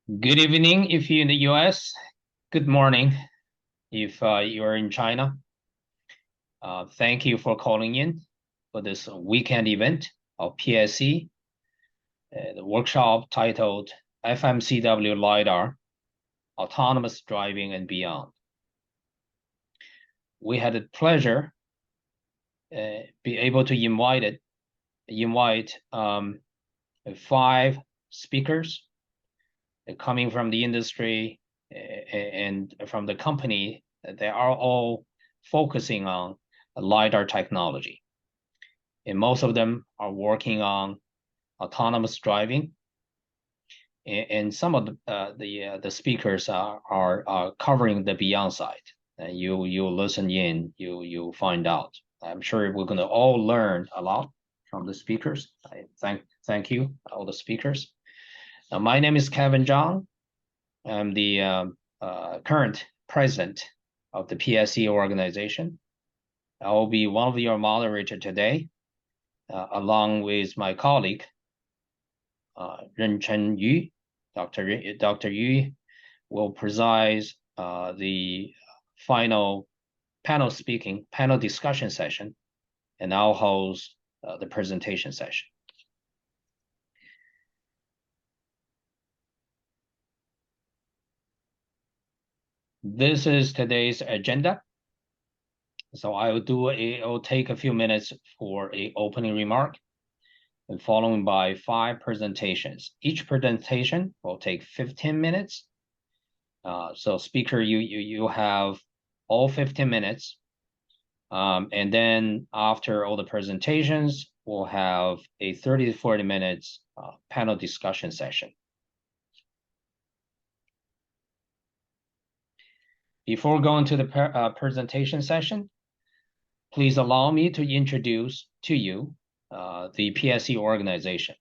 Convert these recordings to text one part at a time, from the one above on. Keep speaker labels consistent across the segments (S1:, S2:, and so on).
S1: Good evening if you're in the US. Good morning if you're in China. Thank you for calling in for this weekend event of PSC, the workshop titled FMCW LiDAR, Autonomous Driving and Beyond. We had the pleasure be able to invite 5 speakers coming from the industry and from the company. They are all focusing on LiDAR technology. And most of them are working on autonomous driving. And some of the speakers are covering the beyond side. And you listen in, you find out. I'm sure we're going to all learn a lot from the speakers. I thank you, all the speakers. My name is Kevin Zhang. I'm the current president of the PSC organization. I will be one of your moderators today, along with my colleague, Renchen Yu. Dr. Yu will preside the final panel discussion session, and I'll host the presentation session. This is today's agenda. So I'll take a few minutes for an opening remark, and followed by 5 presentations. Each presentation will take 15 minutes. So speaker, you have all 15 minutes. And then after all the presentations, we'll have a 30 to 40 minutes panel discussion session. Before going to the presentation session, please allow me to introduce to you the PSC organization.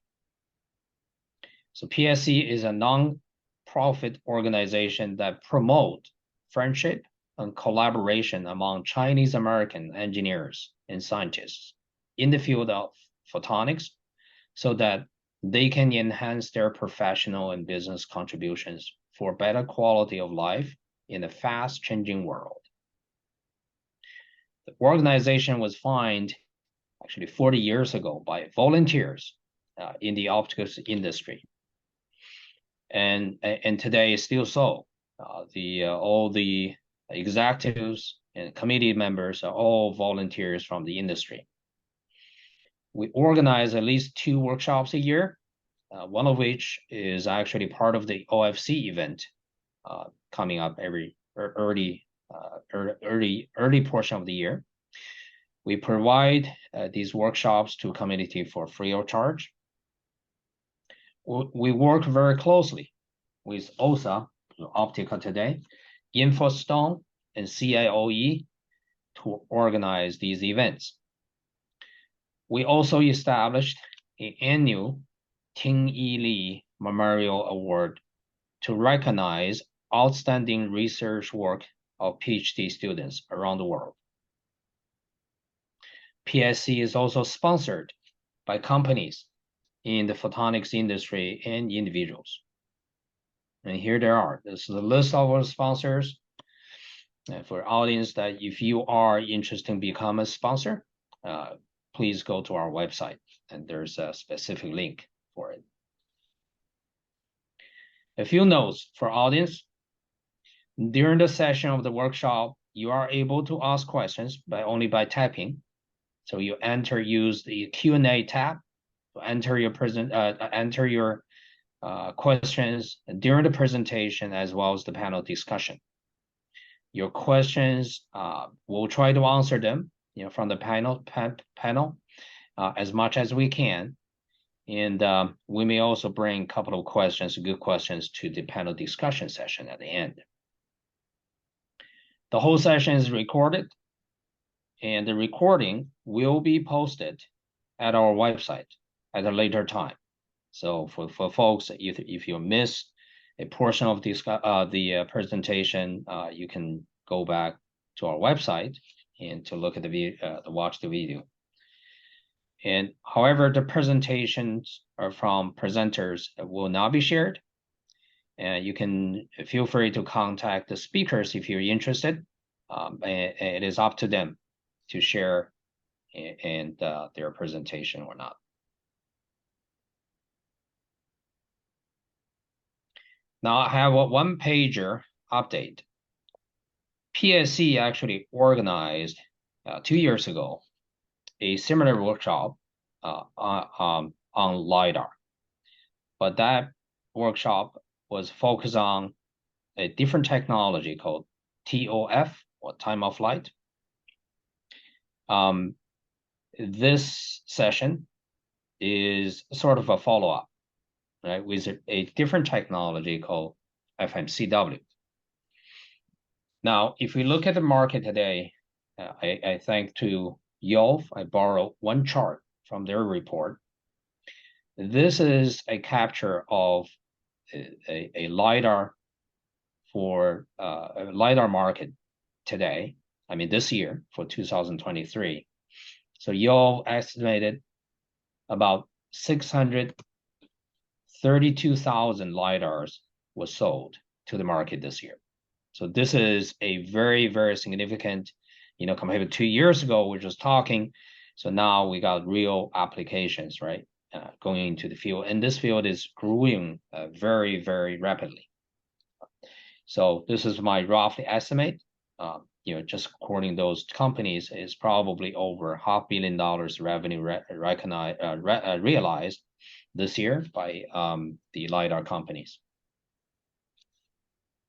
S1: So PSC is a non-profit organization that promotes friendship and collaboration among Chinese American engineers and scientists in the field of photonics so that they can enhance their professional and business contributions for better quality of life in a fast-changing world. The organization was founded actually 40 years ago by volunteers in the optics industry. And today is still so. All the executives and committee members are all volunteers from the industry. We organize at least 2 workshops a year, one of which is actually part of the OFC event coming up every early portion of the year. We provide these workshops to community for free of charge. We work very closely with OSA, Optica today, InfoStone, and CIOE to organize these events. We also established an annual Ting Yi Li Memorial Award to recognize outstanding research work of PhD students around the world. PSC is also sponsored by companies in the photonics industry and individuals. And here there are. This is a list of our sponsors. And for audience that if you are interested in become a sponsor, please go to our website and there's a specific link for it. A few notes for audience. During the session of the workshop, you are able to ask questions only by typing. So you use the Q&A tab to enter your questions during the presentation as well as the panel discussion. Your questions, we'll try to answer them, from the panel as much as we can. And we may also bring a couple of good questions to the panel discussion session at the end. The whole session is recorded, and the recording will be posted at our website at a later time. So for folks, if you miss a portion of the presentation, you can go back to our website and to look at watch the video. And however, the presentations are from presenters will not be shared. you can feel free to contact the speakers if you're interested. And it is up to them to share and their presentation or not. Now I have a one-pager update. PSC actually organized 2 years ago a similar workshop on LiDAR, but that workshop was focused on a different technology called TOF, or time of flight. This session is sort of a follow-up, right, with a different technology called FMCW. Now, if we look at the market today, I thank to Yolf, I borrow one chart from their report. This is a capture of a LiDAR for a LiDAR market today, I mean this year for 2023. So Yolf estimated about 632,000 LiDARs was sold to the market this year. So this is a very, very significant, compared to 2 years ago, we're just talking. So now we got real applications, right, going into the field. And this field is growing very, very rapidly. So this is my rough estimate. Just according to those companies, is probably over $500 million revenue realized this year by the LiDAR companies.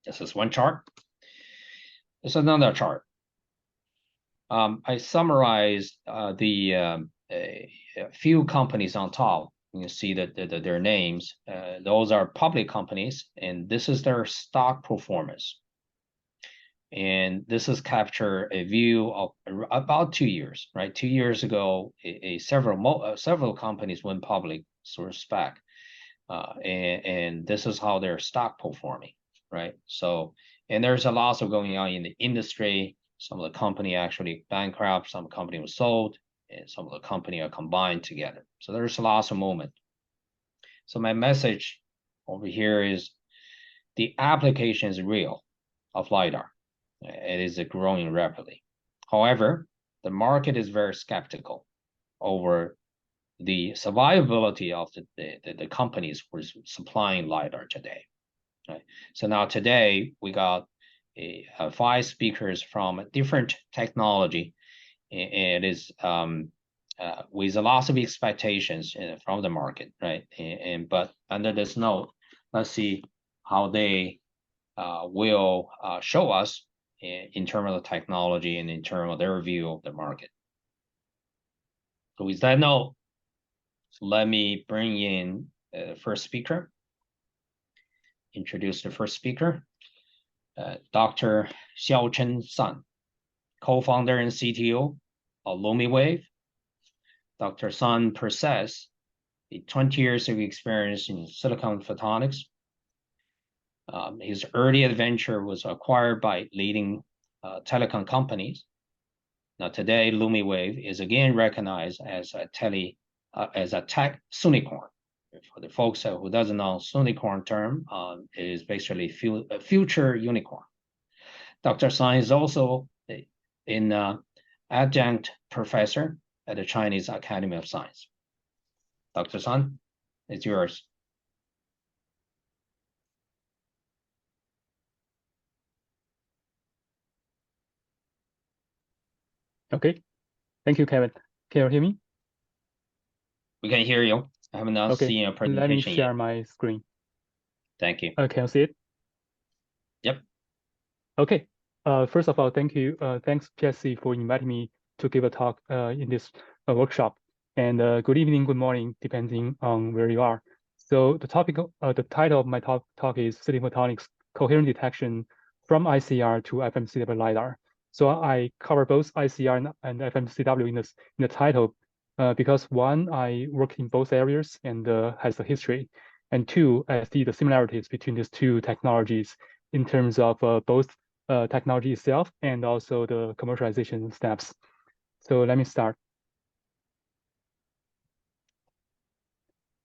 S1: This is one chart. This is another chart. I summarized a few companies on top. You can see that their names. Those are public companies, and this is their stock performance. And this is capture a view of about 2 years, right? 2 years ago, several companies went public, sort of SPAC, and this is how their stock performing, right? So, and there's a lot of going on in the industry. Some of the company actually bankrupt, some company was sold, and some of the company are combined together. So there's lots of movement. So my message over here is the application is real of LiDAR. It is growing rapidly. However, the market is very skeptical over the survivability of the companies who are supplying LiDAR today. Right? So now today we got 5 speakers from a different technology. It is with a lot of expectations from the market, right? But under this note, let's see how they will show us in terms of the technology and in terms of their view of the market. So with that note, let me bring in the first speaker. Introduce the first speaker, Dr. Xiaochen Sun, co-founder and CTO of LumiWave. Dr. Sun possesses 20 years of experience in silicon photonics. His early adventure was acquired by leading telecom companies. Now today, LumiWave is again recognized as a tech unicorn. For the folks who doesn't know unicorn term, it is basically a future unicorn. Dr. Sun is also an adjunct professor at the Chinese Academy of Science. Dr. Sun, it's yours.
S2: Okay, thank you, Kevin. Can you hear me?
S1: We can hear you. I have not seen your presentation
S2: yet. Let me share
S1: yet.
S2: my screen.
S1: Thank you.
S2: Can you see it?
S1: Yep.
S2: Okay. First of all, thank you. Thanks, PSC, for inviting me to give a talk in this workshop. And good evening, good morning, depending on where you are. So the title of my talk is Silicon Photonics Coherent Detection from ICR to FMCW LiDAR. So I cover both ICR and FMCW in the title because one, I work in both areas and has a history, and two, I see the similarities between these two technologies in terms of both technology itself and also the commercialization steps. So let me start.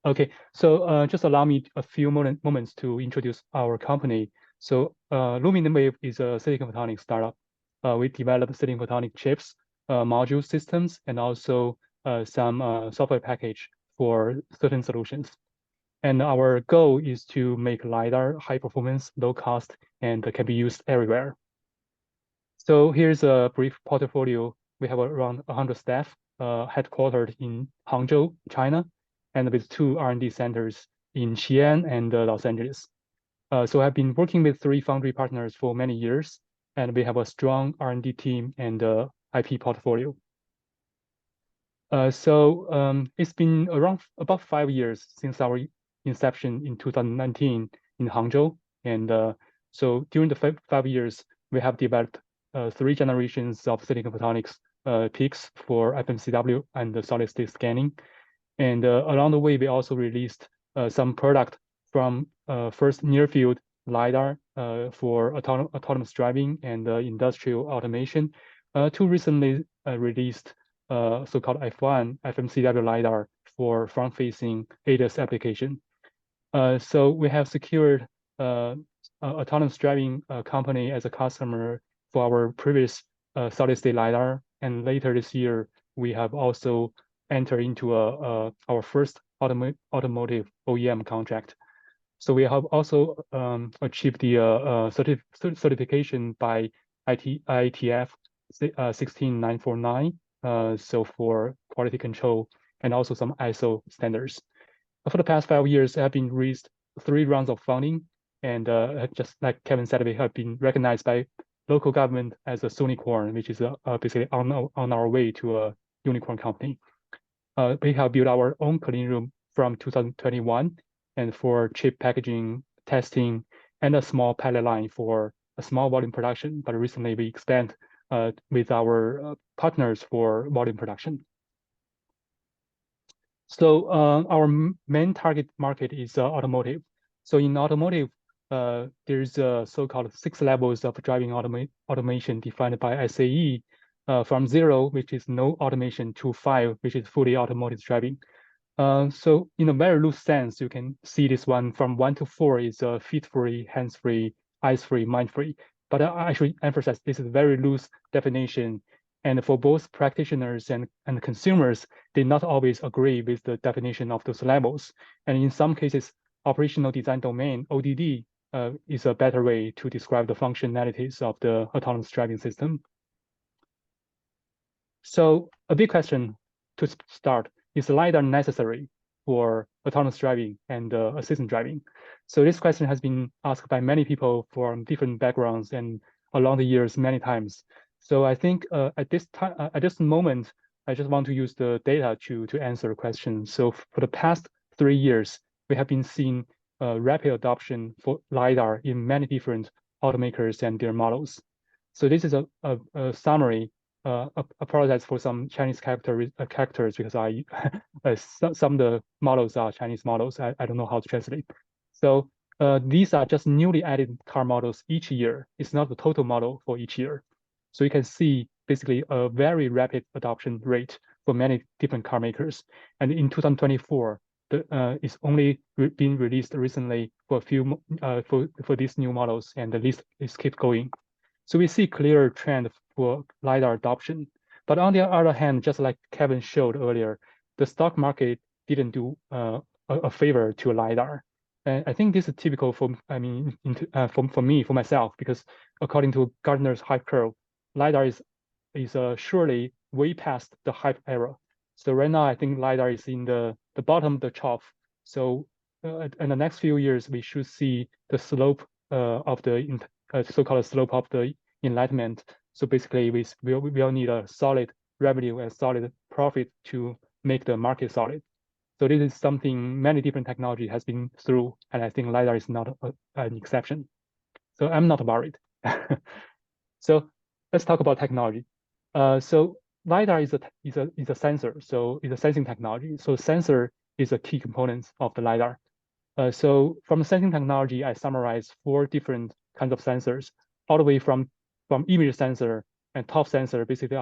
S2: Okay, so just allow me a few moments to introduce our company. So Luminwave is a silicon photonics startup. We develop silicon photonic chips, module systems, and also some software package for certain solutions. And our goal is to make LiDAR high performance, low cost, and can be used everywhere. So here's a brief portfolio. We have around 100 staff, headquartered in Hangzhou, China, and with 2 R&D centers in Xi'an and Los Angeles. So I've been working with 3 foundry partners for many years, and we have a strong R&D team and IP portfolio. It's been around about 5 years since our inception in 2019 in Hangzhou. And so during the 5 years, we have developed 3 generations of silicon photonics peaks for FMCW and the solid state scanning. And along the way, we also released some product from first near field LiDAR for autonomous driving and industrial automation to recently released so-called F1 FMCW LiDAR for front-facing ADAS application. So we have secured autonomous driving company as a customer for our previous solid-state LiDAR. And later this year, we have also entered into our first automotive OEM contract. So we have also achieved the certification by IATF 16949, so for quality control and also some ISO standards. For the past 5 years, I have been raised 3 rounds of funding, and just like Kevin said, we have been recognized by local government as a unicorn, which is basically on our way to a unicorn company. We have built our own clean room from 2021, and for chip packaging, testing, and a small pilot line for a small volume production. But recently, we expand with our partners for volume production. So our main target market is automotive. So in automotive, there's so-called 6 levels of driving automation defined by SAE, from 0, which is no automation, to 5, which is fully automotive driving. So in a very loose sense, you can see this one from 1 to 4 is feet-free, hands-free, eyes-free, mind-free. But I should emphasize this is a very loose definition. And for both practitioners and consumers, they not always agree with the definition of those levels. And in some cases, operational design domain, ODD, is a better way to describe the functionalities of the autonomous driving system. So a big question to start, is LiDAR necessary for autonomous driving and assistant driving? So this question has been asked by many people from different backgrounds and along the years many times. So I think at this moment, I just want to use the data to answer the question. So for the past 3 years, we have been seeing rapid adoption for LiDAR in many different automakers and their models. So this is a summary. Apologize for some Chinese characters because some of the models are Chinese models. I don't know how to translate. So these are just newly added car models each year. It's not the total model for each year. So you can see basically a very rapid adoption rate for many different car makers. And in 2024, it's only been released recently for a few for these new models, and the list is keep going. So we see clear trend for LiDAR adoption. But on the other hand, just like Kevin showed earlier, the stock market didn't do a favor to LiDAR. And I think this is typical for myself, because according to Gartner's hype curve, LiDAR is surely way past the hype era. So right now, I think LiDAR is in the bottom of the trough. So in the next few years, we should see the slope of the so-called slope of the enlightenment. So basically, we will need a solid revenue and solid profit to make the market solid. So this is something many different technology has been through, and I think LiDAR is not an exception. So I'm not worried. So let's talk about technology. So LiDAR is a sensor, so it's a sensing technology. So sensor is a key component of the LiDAR. So from the sensing technology, I summarize 4 different kinds of sensors, all the way from image sensor and ToF sensor, basically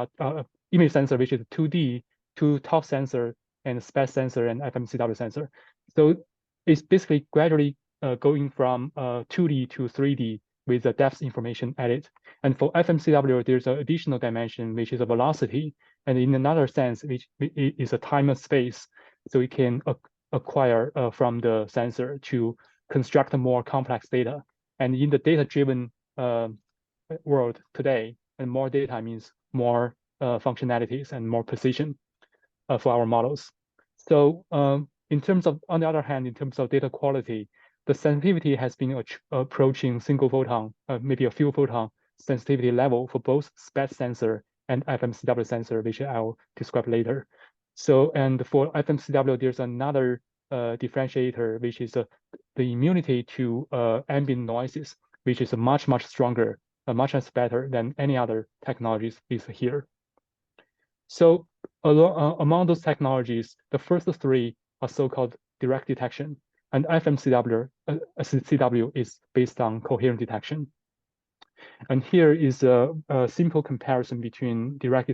S2: image sensor, which is 2D, to ToF sensor and SPAD sensor and FMCW sensor. So it's basically gradually going from 2D to 3D with the depth information added. And for FMCW, there's an additional dimension, which is a velocity. And in another sense, which is a time and space. So it can acquire from the sensor to construct more complex data. And in the data-driven world today, and more data means more functionalities and more precision for our models. So in terms of, on the other hand, in terms of data quality, the sensitivity has been approaching single photon, maybe a few photon sensitivity level for both SPET sensor and FMCW sensor, which I'll describe later. So, and for FMCW, there's another differentiator, which is the immunity to ambient noises, which is much, much stronger, much better than any other technologies is here. So among those technologies, the first three are so-called direct detection, and FMCW CW is based on coherent detection. And here is a simple comparison between direct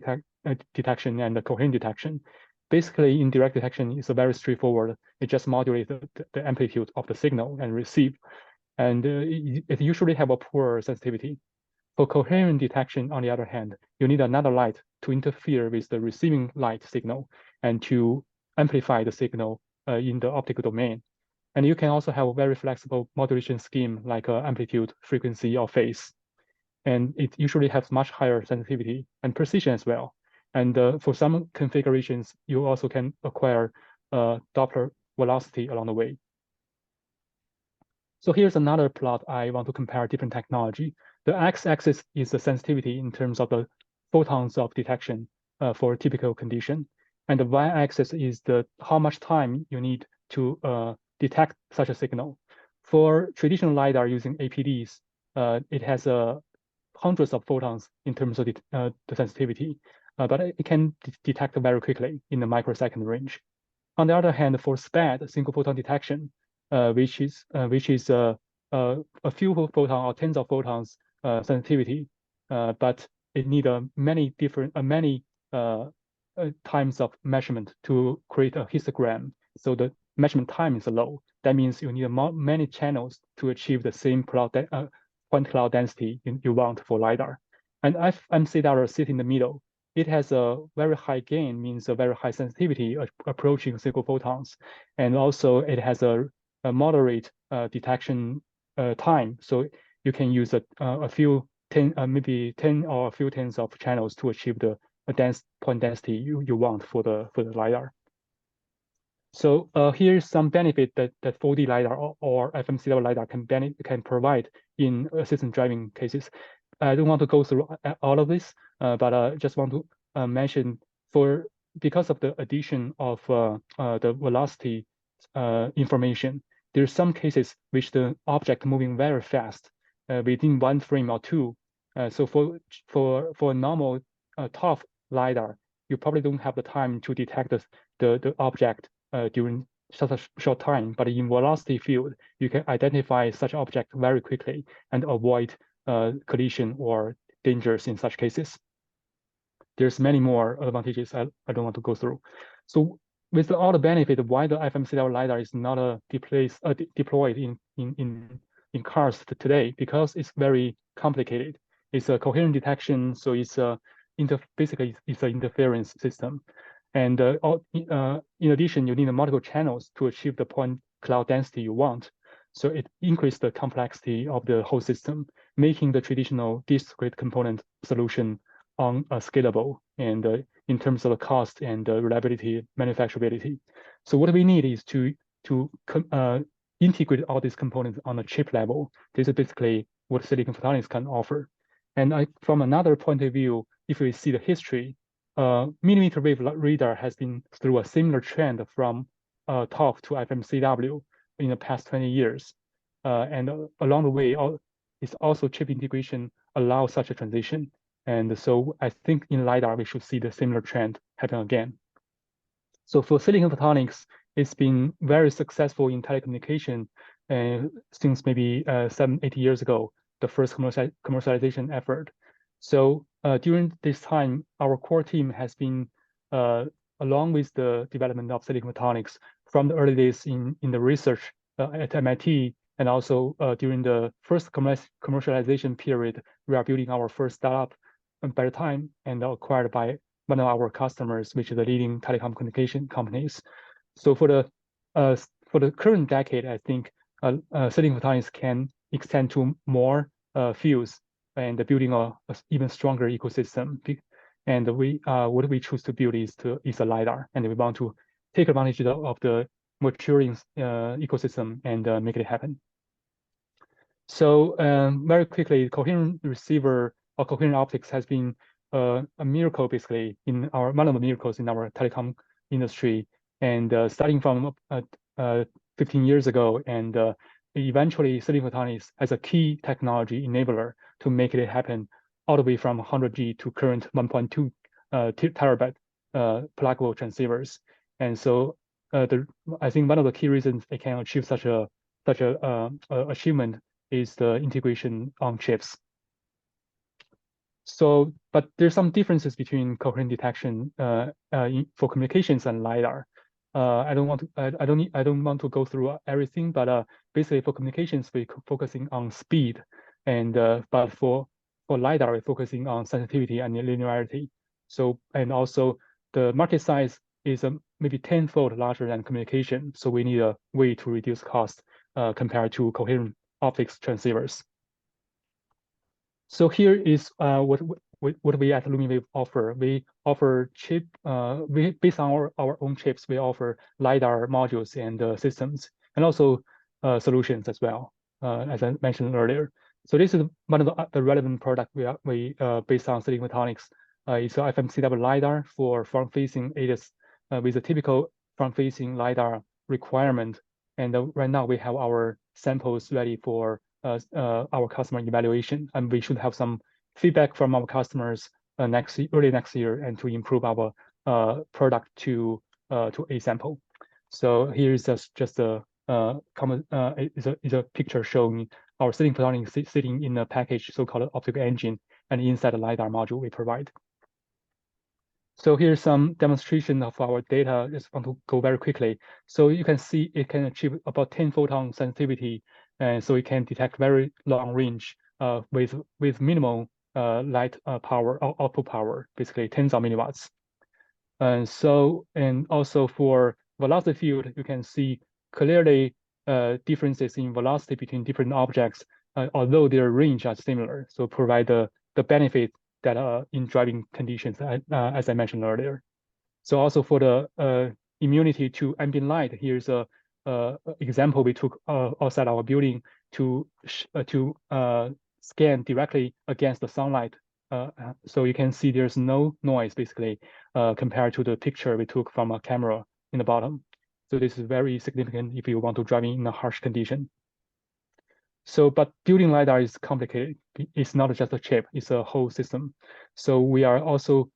S2: detection and the coherent detection. Basically, in direct detection, it's a very straightforward. It just modulates the amplitude of the signal and receive. And it usually have a poor sensitivity. For coherent detection, on the other hand, you need another light to interfere with the receiving light signal and to amplify the signal in the optical domain. And you can also have a very flexible modulation scheme like amplitude, frequency, or phase. And it usually has much higher sensitivity and precision as well. And for some configurations, you also can acquire Doppler velocity along the way. So here's another plot I want to compare different technology. The x-axis is the sensitivity in terms of the photons of detection for a typical condition. And the y-axis is how much time you need to detect such a signal. For traditional LiDAR using APDs, it has hundreds of photons in terms of the sensitivity, but it can detect very quickly in the microsecond range. On the other hand, for SPAD, single photon detection, which is a few photon or tens of photons sensitivity, but it needs many different times of measurement to create a histogram. So the measurement time is low. That means you need many channels to achieve the same point cloud density you want for LiDAR. And FMCW sits in the middle. It has a very high gain, means a very high sensitivity approaching single photons. And also it has a moderate detection time. So you can use a few maybe 10 or a few tens of channels to achieve the dense point density you want for the LiDAR. So here's some benefit that 4D LiDAR or FMCW LiDAR can provide in assistant driving cases. I don't want to go through all of this, but I just want to mention because of the addition of the velocity information, there's some cases which the object moving very fast within one frame or two. So for normal TOF LiDAR, you probably don't have the time to detect the object during such a short time. But in velocity field, you can identify such object very quickly and avoid collision or dangers in such cases. There's many more advantages I don't want to go through. So with all the benefit, why the FMCW LiDAR is not deployed in cars today? Because it's very complicated. It's a coherent detection, so it's basically it's an interference system. And in addition, you need multiple channels to achieve the point cloud density you want. So it increases the complexity of the whole system, making the traditional discrete component solution scalable and in terms of the cost and reliability, manufacturability. So what we need is to integrate all these components on a chip level. This is basically what silicon photonics can offer. And from another point of view, if we see the history, millimeter wave radar has been through a similar trend from TOF to FMCW in the past 20 years. And along the way, it's also chip integration allows such a transition. And so I think in LiDAR, we should see the similar trend happen again. So for silicon photonics, it's been very successful in telecommunication since maybe 7-8 years ago, the first commercialization effort. So during this time, our core team has been, along with the development of silicon photonics, from the early days in the research at MIT, and also during the first commercialization period, we are building our first startup by the time and acquired by one of our customers, which is the leading telecom communication companies. So for the current decade, I think silicon photonics can extend to more fields and building a even stronger ecosystem. And what we choose to build is a LiDAR, and we want to take advantage of the maturing ecosystem and make it happen. So very quickly, coherent receiver or coherent optics has been a miracle, basically, one of the miracles in our telecom industry. And starting from 15 years ago, and eventually silicon photonics as a key technology enabler to make it happen all the way from 100G to current 1.2 terabyte pluggable transceivers. And so I think one of the key reasons it can achieve such a achievement is the integration on chips. So, but there's some differences between coherent detection for communications and LiDAR. I don't want to go through everything, but basically for communications, we're focusing on speed, and but for LiDAR, we're focusing on sensitivity and linearity. So, and also the market size is maybe 10-fold larger than communication. So we need a way to reduce cost compared to coherent optics transceivers. So here is what we at LumiWave offer. We offer based on our own chips, we offer LiDAR modules and systems, and also solutions as well, as I mentioned earlier. So this is one of the relevant product we based on silicon photonics. It's a FMCW LiDAR for front-facing ADAS with a typical front-facing LiDAR requirement. And right now we have our samples ready for our customer evaluation, and we should have some feedback from our customers early next year, and to improve our product to A sample. So here's just a is a picture showing our silicon photonics sitting in a package, so-called optical engine, and inside the LiDAR module we provide. So here's some demonstration of our data. Just want to go very quickly. So you can see it can achieve about 10 photon sensitivity, and so it can detect very long range with minimal light power or output power, basically tens of milliwatts. And also for velocity field, you can see clearly differences in velocity between different objects, although their range are similar. So provide the benefit that in driving conditions, as I mentioned earlier. So also for the immunity to ambient light, here's a example we took outside our building to scan directly against the sunlight. So you can see there's no noise, basically, compared to the picture we took from a camera in the bottom. So this is very significant if you want to drive in a harsh condition. So, but building LiDAR is complicated. It's not just a chip, it's a whole system. So we are also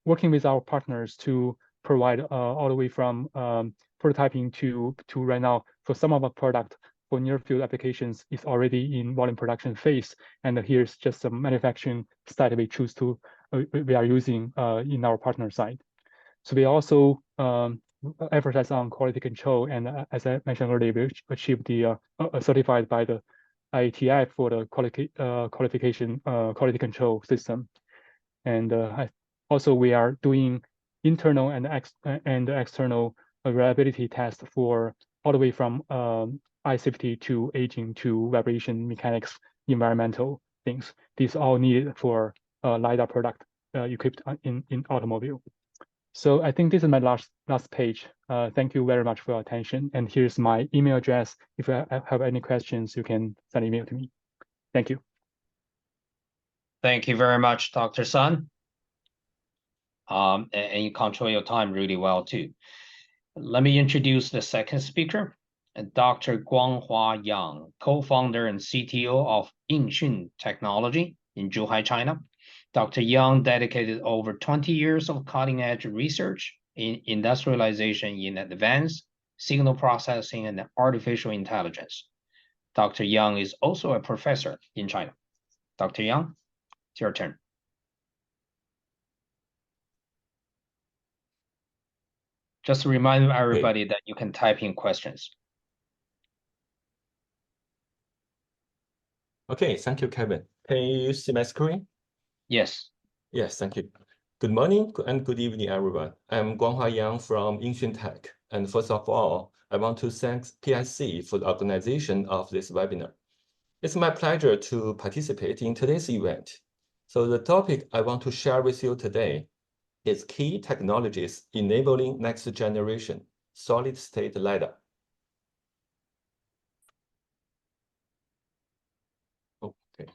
S2: working with our partners to provide all the way from prototyping to right now, for some of our product for near field applications is already in volume production phase. And here's just some manufacturing site we choose to, we are using in our partner side. So we also emphasize on quality control, and as I mentioned earlier, we achieved the certified by the IATF for the quality control system. And also we are doing internal and external reliability tests for all the way from eye safety to aging to vibration mechanics, environmental things. These all needed for LiDAR product equipped in automobile. So I think this is my last page. Thank you very much for your attention. And here's my email address. If you have any questions, you can send email to me. Thank you.
S1: Thank you very much, Dr. Sun. And you control your time really well too. Let me introduce the second speaker, Dr. Guanghua Yang, co-founder and CTO of Yingxun Technology in Zhuhai, China. Dr. Yang dedicated over 20 years of cutting-edge research in industrialization in advanced signal processing and artificial intelligence. Dr. Yang is also a professor in China. Dr. Yang, it's your turn. Just remind everybody that you can type in questions.
S3: Okay, thank you, Kevin. Can you see my screen?
S1: Yes.
S3: Yes, thank you. Good morning and good evening, everyone. I'm Guanghua Yang from Yingxun Tech. And first of all, I want to thank PSC for the organization of this webinar. It's my pleasure to participate in today's event. So the topic I want to share with you today is key technologies enabling next generation solid-state LiDAR. Okay.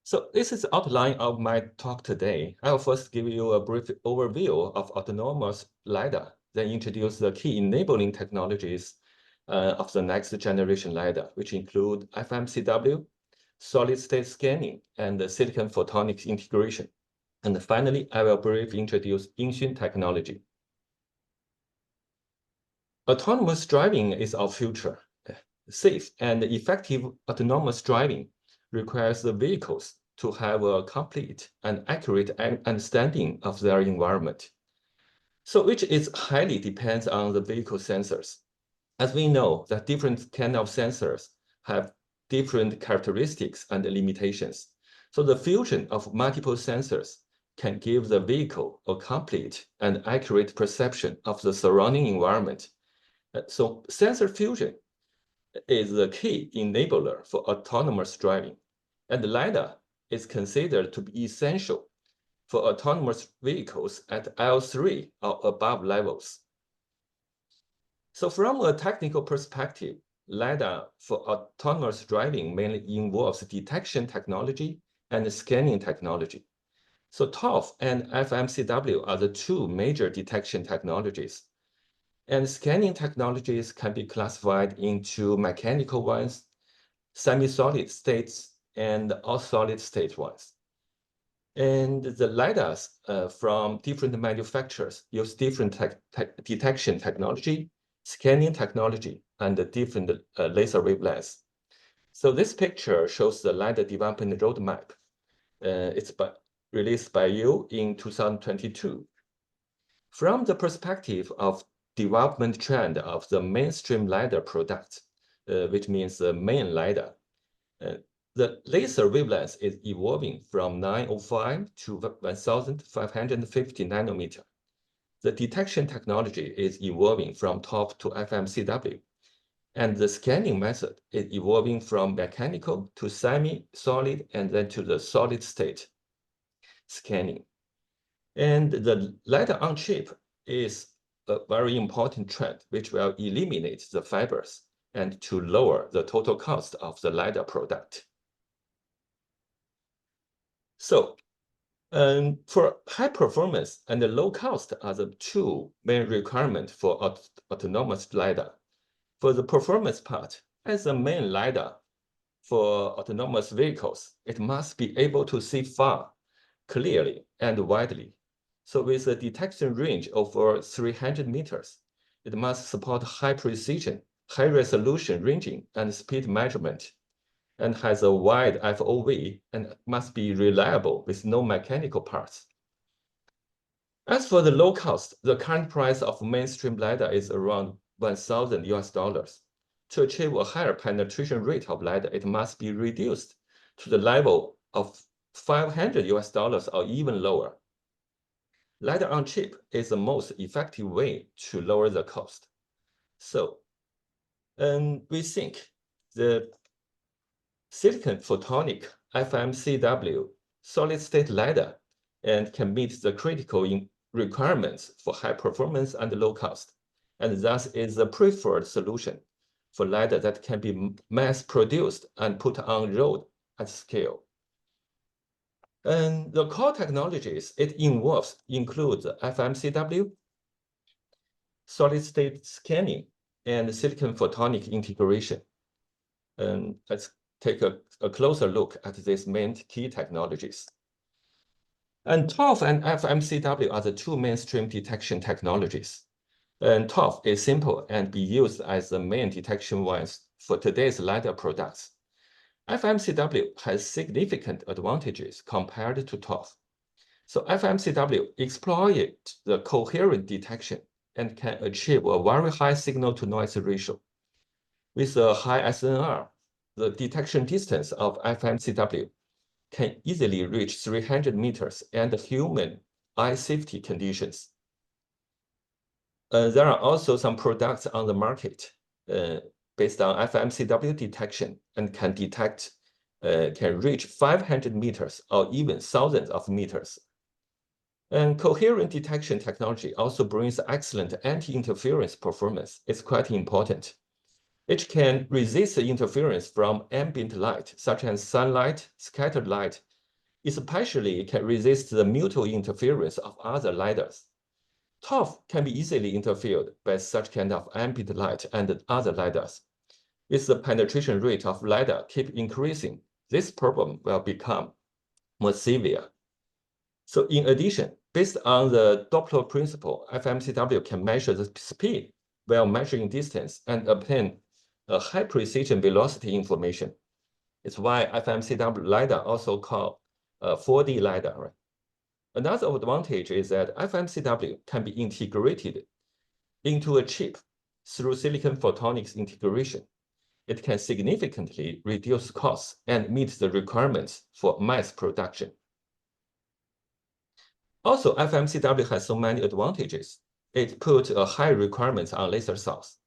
S3: So this is the outline of my talk today. I'll first give you a brief overview of autonomous LiDAR, then introduce the key enabling technologies of the next generation LiDAR, which include FMCW, solid-state scanning, and the silicon photonics integration. And finally, I will briefly introduce Yingxun technology. Autonomous driving is our future. Safe and effective autonomous driving requires the vehicles to have a complete and accurate understanding of their environment. So which is highly depends on the vehicle sensors. As we know that different kind of sensors have different characteristics and limitations. So the fusion of multiple sensors can give the vehicle a complete and accurate perception of the surrounding environment. So sensor fusion is the key enabler for autonomous driving, and LiDAR is considered to be essential for autonomous vehicles at L3 or above levels. So from a technical perspective, LiDAR for autonomous driving mainly involves detection technology and scanning technology. So ToF and FMCW are the two major detection technologies. And scanning technologies can be classified into mechanical ones, semi-solid states, and all solid state ones. And the LiDARs from different manufacturers use different detection technology, scanning technology, and different laser wavelengths. So this picture shows the LiDAR development roadmap. It's released by you in 2022. From the perspective of development trend of the mainstream LiDAR products, which means the main LiDAR, the laser wavelength is evolving from 905 to 1550 nanometer. The detection technology is evolving from ToF to FMCW, and the scanning method is evolving from mechanical to semi-solid and then to the solid state scanning. And the LiDAR on chip is a very important trend which will eliminate the fibers and to lower the total cost of the LiDAR product. So for high performance and low cost are the two main requirements for autonomous LiDAR. For the performance part, as a main LiDAR for autonomous vehicles, it must be able to see far, clearly, and widely. So with a detection range over 300 meters, it must support high precision, high resolution ranging, and speed measurement, and has a wide FOV and must be reliable with no mechanical parts. As for the low cost, the current price of mainstream LiDAR is around $1,000. To achieve a higher penetration rate of LiDAR, it must be reduced to the level of $500 or even lower. LiDAR on chip is the most effective way to lower the cost. So, we think the silicon photonic FMCW solid-state LiDAR and can meet the critical requirements for high performance and low cost, and thus is the preferred solution for LiDAR that can be mass-produced and put on road at scale. And the core technologies it involves include FMCW, solid-state scanning, and silicon photonic integration. And let's take a closer look at these main key technologies. And ToF and FMCW are the two mainstream detection technologies. And ToF is simple and be used as the main detection ones for today's LiDAR products. FMCW has significant advantages compared to ToF. So FMCW exploits the coherent detection and can achieve a very high signal-to-noise ratio. With a high SNR, the detection distance of FMCW can easily reach 300 meters and human eye safety conditions. There are also some products on the market based on FMCW detection and can reach 500 meters or even thousands of meters. And coherent detection technology also brings excellent anti-interference performance. It's quite important. It can resist interference from ambient light, such as sunlight, scattered light. Especially can resist the mutual interference of other LiDARs. ToF can be easily interfered by such kind of ambient light and other LiDARs. If the penetration rate of LiDAR keep increasing, this problem will become more severe. So in addition, based on the Doppler principle, FMCW can measure the speed while measuring distance and obtain a high precision velocity information. It's why FMCW LiDAR also called 4D LiDAR. Right? Another advantage is that FMCW can be integrated into a chip through silicon photonics integration. It can significantly reduce costs and meet the requirements for mass production. Also, FMCW has so many advantages. It puts a high requirement on laser source.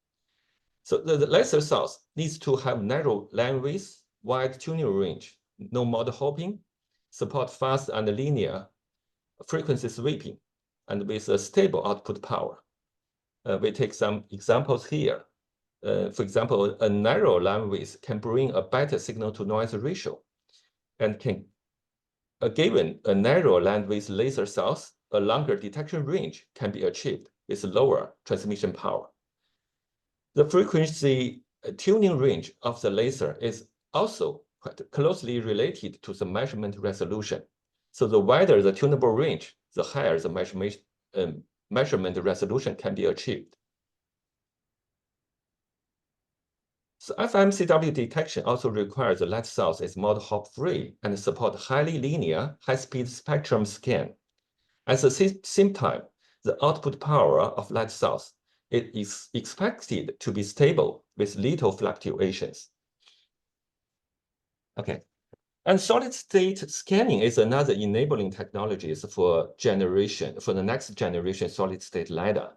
S3: So the laser source needs to have narrow line width, wide tuning range, no mode hopping, support fast and linear frequency sweeping, and with a stable output power. We take some examples here. For example, a narrow line width can bring a better signal-to-noise ratio, and given a narrow line width laser source, a longer detection range can be achieved with lower transmission power. The frequency tuning range of the laser is also quite closely related to the measurement resolution. So the wider the tunable range, the higher the measurement resolution can be achieved. So FMCW detection also requires the light source is mode hop free and support highly linear, high-speed spectrum scan. At the same time, the output power of light source is expected to be stable with little fluctuations. Okay. And solid-state scanning is another enabling technology for the next generation solid-state LiDAR.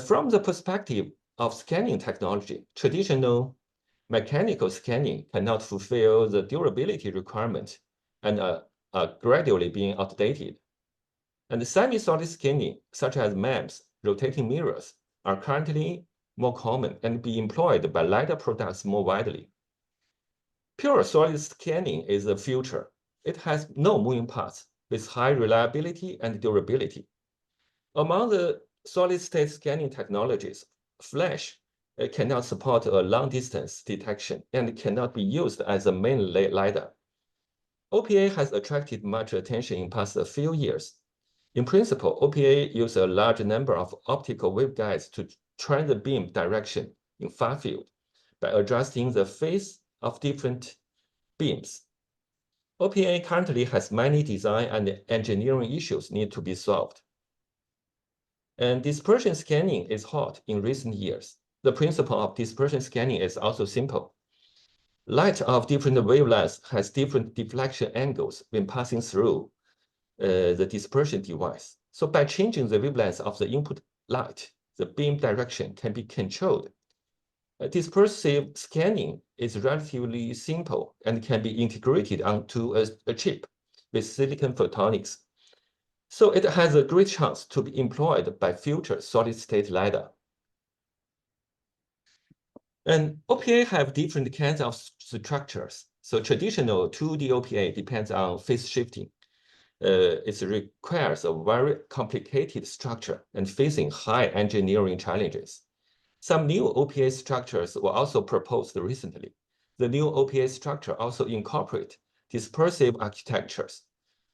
S3: From the perspective of scanning technology, traditional mechanical scanning cannot fulfill the durability requirement and are gradually being outdated. And semi-solid scanning, such as MEMS, rotating mirrors, are currently more common and be employed by LiDAR products more widely. Pure solid scanning is the future. It has no moving parts with high reliability and durability. Among the solid-state scanning technologies, flash cannot support a long-distance detection and cannot be used as a main LiDAR. OPA has attracted much attention in past few years. In principle, OPA uses a large number of optical waveguides to train the beam direction in far field by adjusting the phase of different beams. OPA currently has many design and engineering issues need to be solved. And dispersion scanning is hot in recent years. The principle of dispersion scanning is also simple. Light of different wavelengths has different deflection angles when passing through the dispersion device. So by changing the wavelength of the input light, the beam direction can be controlled. Dispersive scanning is relatively simple and can be integrated onto a chip with silicon photonics. So it has a great chance to be employed by future solid-state LiDAR. And OPA have different kinds of structures. So traditional 2D OPA depends on phase shifting. It requires a very complicated structure and facing high engineering challenges. Some new OPA structures were also proposed recently. The new OPA structure also incorporate dispersive architectures,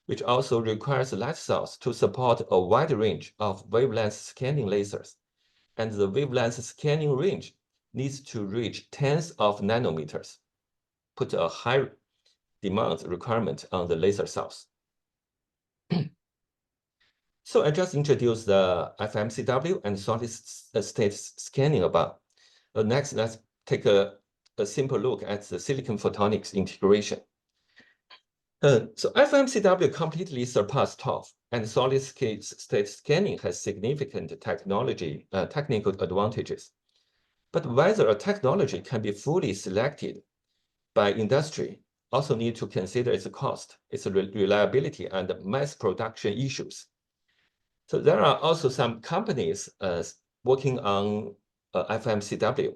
S3: which also requires light source to support a wide range of wavelength scanning lasers. And the wavelength scanning range needs to reach tens of nanometers, put a high demand requirement on the laser source. So I just introduced the FMCW and solid state scanning above. Next, let's take a simple look at the silicon photonics integration. So FMCW completely surpassed ToF, and solid state scanning has significant technical advantages. But whether a technology can be fully selected by industry also need to consider its cost, its reliability, and mass production issues. So there are also some companies working on FMCW,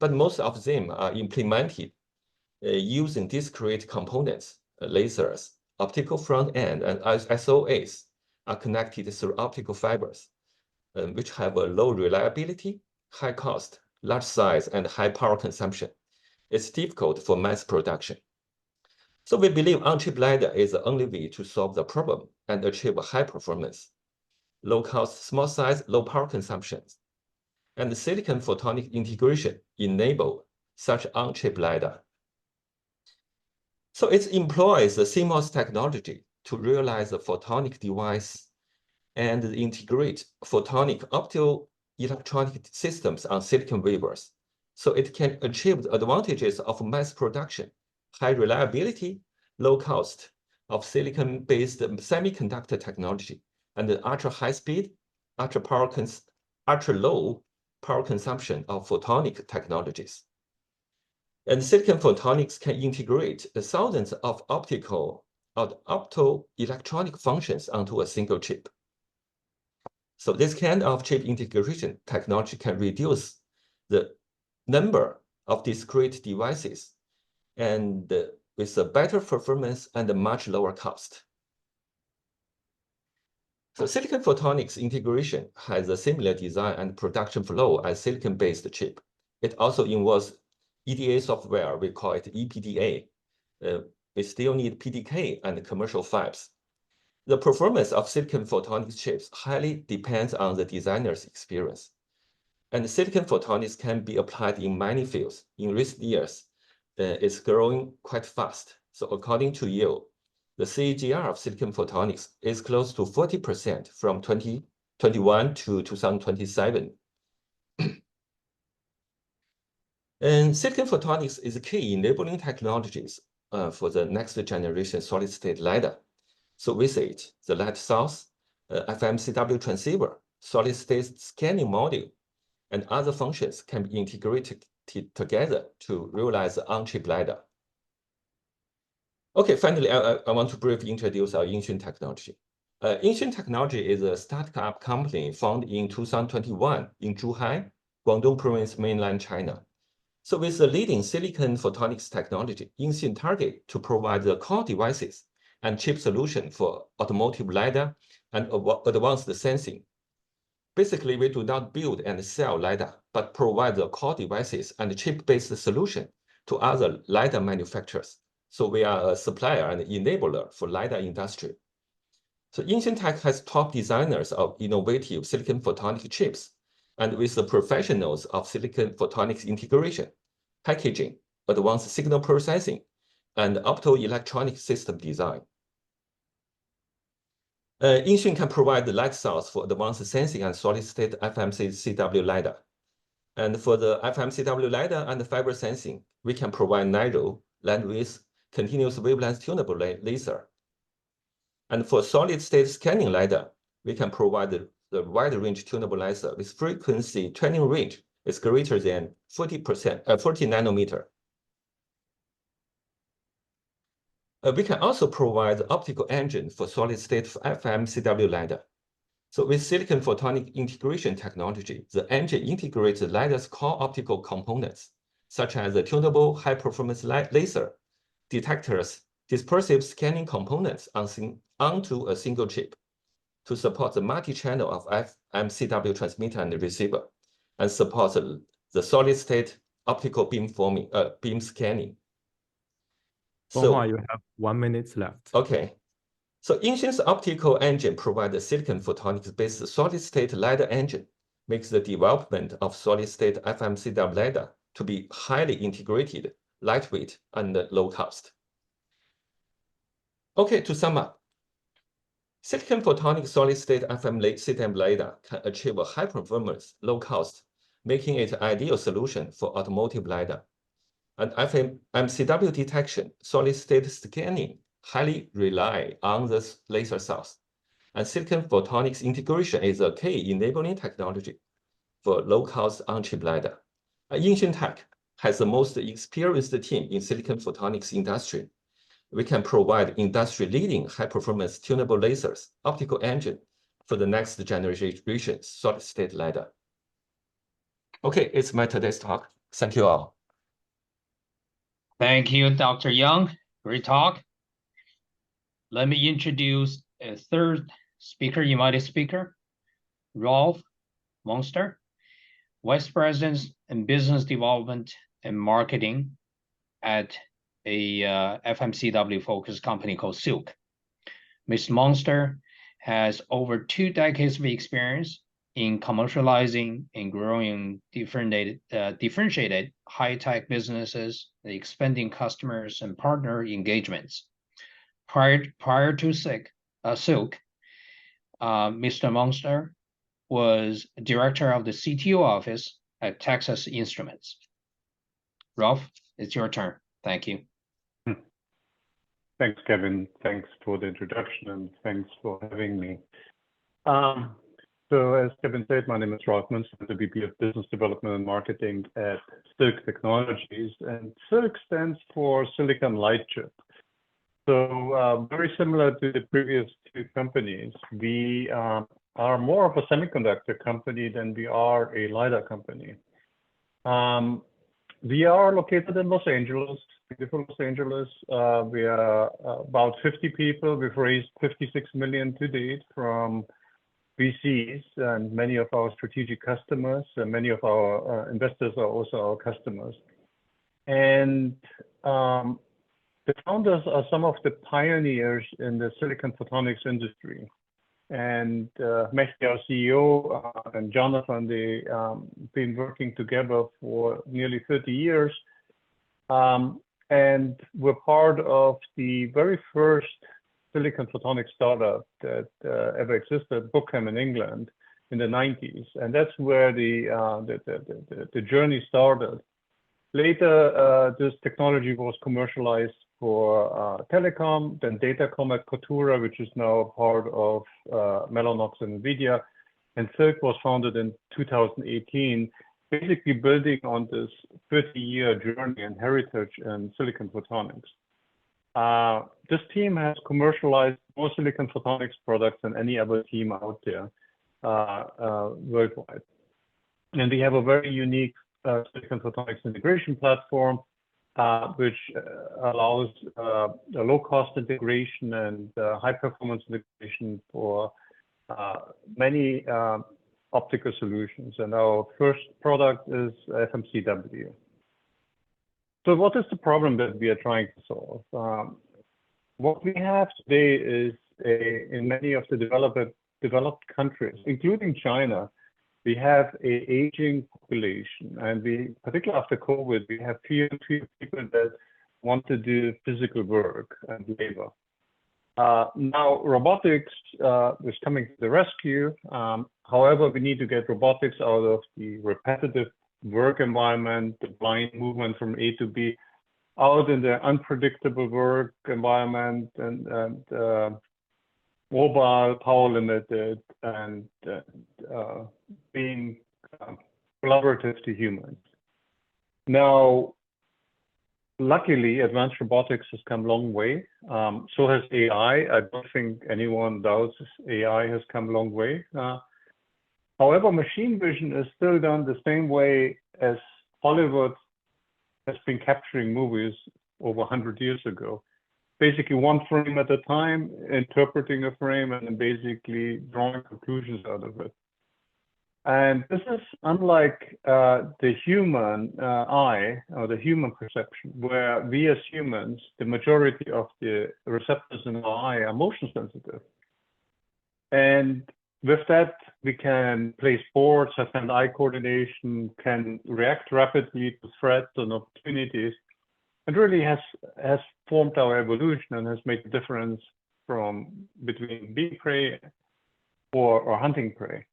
S3: but most of them are implemented using discrete components, lasers, optical front end, and SOAs are connected through optical fibers, which have a low reliability, high cost, large size, and high power consumption. It's difficult for mass production. So we believe on-chip LiDAR is the only way to solve the problem and achieve high performance, low cost, small size, low power consumption. And silicon photonic integration enable such on-chip LiDAR. So it employs the CMOS technology to realize a photonic device and integrate photonic optoelectronic systems on silicon wafers. So it can achieve the advantages of mass production, high reliability, low cost of silicon-based semiconductor technology, and the ultra-high speed, ultra-low power consumption of photonic technologies. And silicon photonics can integrate thousands of optoelectronic functions onto a single chip. So this kind of chip integration technology can reduce the number of discrete devices and with a better performance and a much lower cost. So silicon photonics integration has a similar design and production flow as silicon-based chip. It also involves EDA software, we call it EPDA. We still need PDK and commercial fabs. The performance of silicon photonics chips highly depends on the designer's experience. And silicon photonics can be applied in many fields. In recent years, it's growing quite fast. So according to Yale, the CAGR of silicon photonics is close to 40% from 2021 to 2027. And silicon photonics is a key enabling technologies for the next generation solid-state LiDAR. So with it, the light source, FMCW transceiver, solid-state scanning module, and other functions can be integrated together to realize the on-chip LiDAR. Okay, finally, I want to briefly introduce our Yingxun technology. Yingxun Technology is a startup company founded in 2021 in Zhuhai, Guangdong Province, mainland China. So with the leading silicon photonics technology, Yingxun target to provide the core devices and chip solution for automotive LiDAR and advanced sensing. Basically, we do not build and sell LiDAR, but provide the core devices and chip-based solution to other LiDAR manufacturers. So we are a supplier and enabler for LiDAR industry. So Yingxun Tech has top designers of innovative silicon photonic chips, and with the professionals of silicon photonics integration, packaging, advanced signal processing, and optoelectronic system design. Yingxun can provide the light source for advanced sensing and solid-state FMCW LiDAR. And for the FMCW LiDAR and fiber sensing, we can provide narrow, bandwidth, continuous wavelength tunable laser. And for solid-state scanning LiDAR, we can provide the wide-range tunable laser with frequency training range is greater than 40 nanometer. We can also provide the optical engine for solid-state FMCW LiDAR. So with silicon photonic integration technology, the engine integrates the LiDAR's core optical components, such as the tunable high-performance laser, detectors, dispersive scanning components onto a single chip to support the multi-channel of FMCW transmitter and receiver, and support the solid-state optical beam scanning.
S4: So you have 1 minute left.
S3: Okay. So Yingxun's optical engine provides a silicon photonics-based solid-state LiDAR engine, makes the development of solid-state FMCW LiDAR to be highly integrated, lightweight, and low cost. Okay, to sum up, Silicon photonic solid-state FMCW LiDAR can achieve a high performance, low cost, making it an ideal solution for automotive LiDAR. And FMCW detection, solid-state scanning highly rely on the laser source. And silicon photonics integration is a key enabling technology for low-cost on-chip LiDAR. Yingxin Tech has the most experienced team in silicon photonics industry. We can provide industry-leading high-performance tunable lasers, optical engine for the next generation solid-state LiDAR. Okay, it's my today's talk. Thank you all.
S1: Thank you, Dr. Young. Great talk. Let me introduce a third speaker, invited speaker, Rolf Monster, Vice President in Business Development and Marketing at a FMCW-focused company called Silk. Ms. Monster has over 2 decades of experience in commercializing and growing differentiated high-tech businesses, expanding customers and partner engagements. Prior to Silk, Mr. Monster was director of the CTO office at Texas Instruments. Rolf, it's your turn. Thank you.
S5: Thanks, Kevin. Thanks for the introduction and thanks for having me. So as Kevin said, my name is Rolf Monster, the VP of Business Development and Marketing at Silk Technologies, and Silk stands for Silicon Light Chip. So very similar to the previous 2 companies, we are more of a semiconductor company than we are a LiDAR company. We are located in Los Angeles, beautiful Los Angeles. We are about 50 people. We've raised $56 million to date from VCs and many of our strategic customers, and many of our investors are also our customers. And the founders are some of the pioneers in the silicon photonics industry. And Mehdi, our CEO, and Jonathan, they been working together for nearly 30 years. And we're part of the very first silicon photonics startup that ever existed, Bookham in England in the 90s. And that's where the journey started. Later, this technology was commercialized for telecom, then datacom at Kotura, which is now a part of Mellanox and NVIDIA. And Silk was founded in 2018, basically building on this 30-year journey and heritage in silicon photonics. This team has commercialized more silicon photonics products than any other team out there worldwide. And we have a very unique silicon photonics integration platform, which allows a low-cost integration and high-performance integration for many optical solutions. And our first product is FMCW. So what is the problem that we are trying to solve? What we have today is in many of the developed countries, including China, we have an aging population, and particularly after COVID, we have few people that want to do physical work and labor. Now, robotics is coming to the rescue. However, we need to get robotics out of the repetitive work environment, the blind movement from A to B, out in the unpredictable work environment, and mobile, power limited, and being collaborative to humans. Now, luckily, advanced robotics has come a long way. So has AI. I don't think anyone doubts AI has come a long way. However, machine vision is still done the same way as Hollywood has been capturing movies over 100 years ago. Basically, one frame at a time, interpreting a frame, and then basically drawing conclusions out of it. And this is unlike the human eye or the human perception, where we as humans, the majority of the receptors in our eye are motion sensitive. And with that, we can play sports, have hand-eye coordination, can react rapidly to threats and opportunities. It really has formed our evolution and has made a difference between being prey or hunting prey.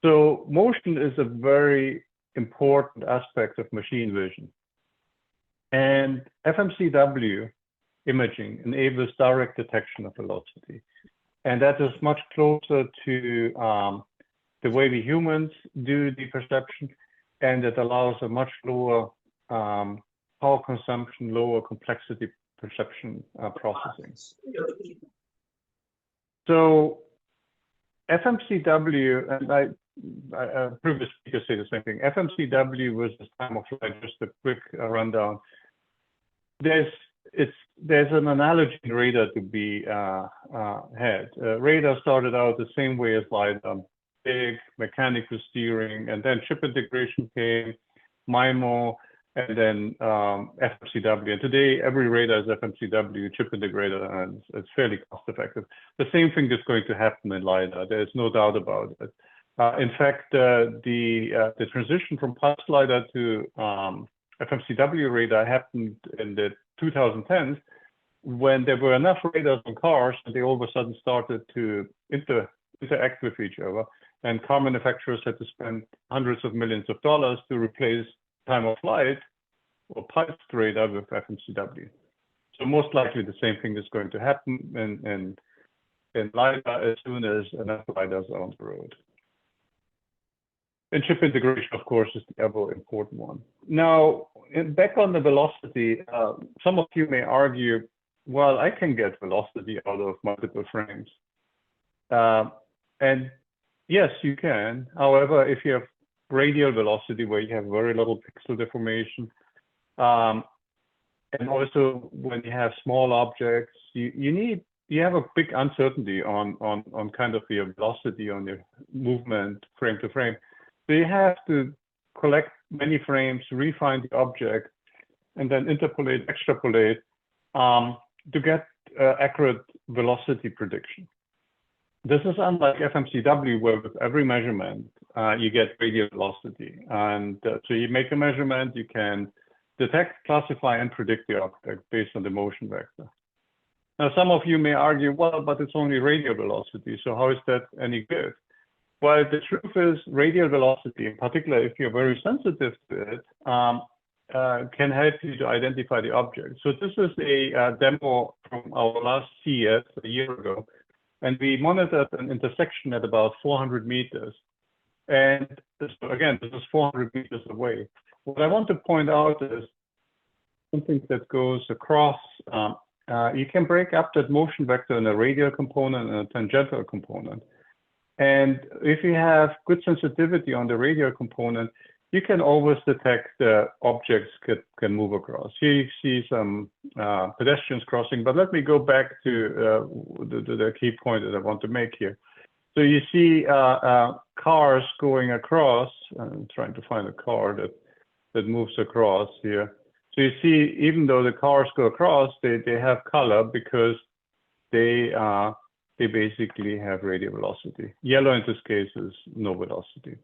S5: So motion is a very important aspect of machine vision. And FMCW imaging enables direct detection of velocity. And that is much closer to the way we humans do the perception, and it allows a much lower power consumption, lower complexity perception processing. So FMCW, and previous speakers say the same thing. FMCW versus time of flight, just a quick rundown. There's an analogy in radar to be had. Radar started out the same way as LiDAR, big mechanical steering, and then chip integration came, MIMO, and then FMCW. And today, every radar is FMCW, chip integrated, and it's fairly cost effective. The same thing is going to happen in LiDAR. There's no doubt about it. In fact, the transition from pulse LiDAR to FMCW radar happened in the 2010s when there were enough radars on cars and they all of a sudden started to interact with each other. And car manufacturers had to spend hundreds of millions of dollars to replace time of flight or pulsed radar with FMCW. So most likely the same thing is going to happen in LiDAR as soon as enough LiDARs are on the road. And chip integration, of course, is the ever important one. Now, back on the velocity, some of you may argue, well, I can get velocity out of multiple frames. And yes, you can. However, if you have radial velocity where you have very little pixel deformation, and also when you have small objects, you have a big uncertainty on kind of your velocity on your movement frame to frame. So you have to collect many frames, refine the object, and then interpolate, extrapolate to get accurate velocity prediction. This is unlike FMCW, where with every measurement, you get radial velocity. And so you make a measurement, you can detect, classify, and predict the object based on the motion vector. Now, some of you may argue, well, but it's only radial velocity, so how is that any good? Well, the truth is radial velocity, in particular, if you're very sensitive to it, can help you to identify the object. So this is a demo from our last CES a year ago, and we monitored an intersection at about 400 meters. And so again, this is 400 meters away. What I want to point out is something that goes across. You can break up that motion vector in a radial component and a tangential component. And if you have good sensitivity on the radial component, you can always detect the objects can move across. Here you see some pedestrians crossing, but let me go back to the key point that I want to make here. So you see cars going across. I'm trying to find a car that moves across here. So you see, even though the cars go across, they have color because they basically have radial velocity. Yellow in this case is no velocity.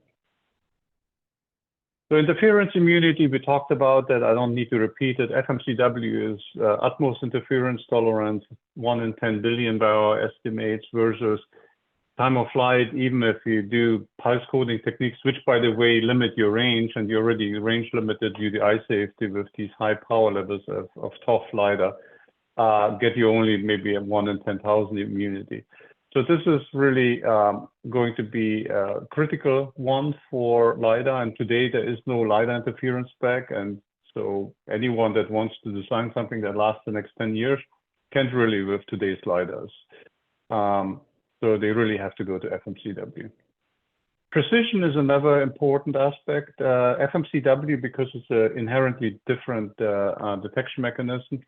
S5: So interference immunity, we talked about that. I don't need to repeat it. FMCW is utmost interference tolerance, 1 in 10 billion by our estimates, versus time of flight, even if you do pulse coding techniques, which by the way limit your range, and you already range limited due to eye safety with these high power levels of TOF LiDAR, get you only maybe a 1 in 10,000 immunity. So this is really going to be a critical one for LiDAR, and today there is no LiDAR interference spec, and so anyone that wants to design something that lasts the next 10 years can't really with today's LiDARs. So they really have to go to FMCW. Precision is another important aspect. FMCW, because it's an inherently different detection mechanism,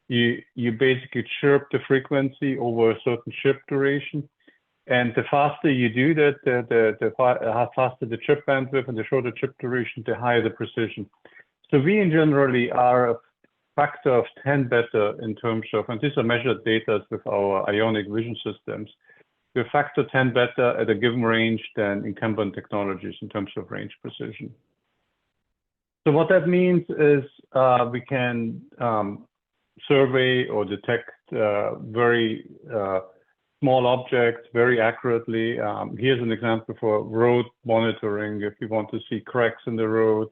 S5: you basically chirp the frequency over a certain chip duration. And the faster you do that, the faster the chip bandwidth and the shorter chip duration, the higher the precision. So we generally are a factor of 10 better in terms of, and these are measured data with our ionic vision systems, we're factor 10 better at a given range than incumbent technologies in terms of range precision. So what that means is we can survey or detect very small objects very accurately. Here's an example for road monitoring if you want to see cracks in the road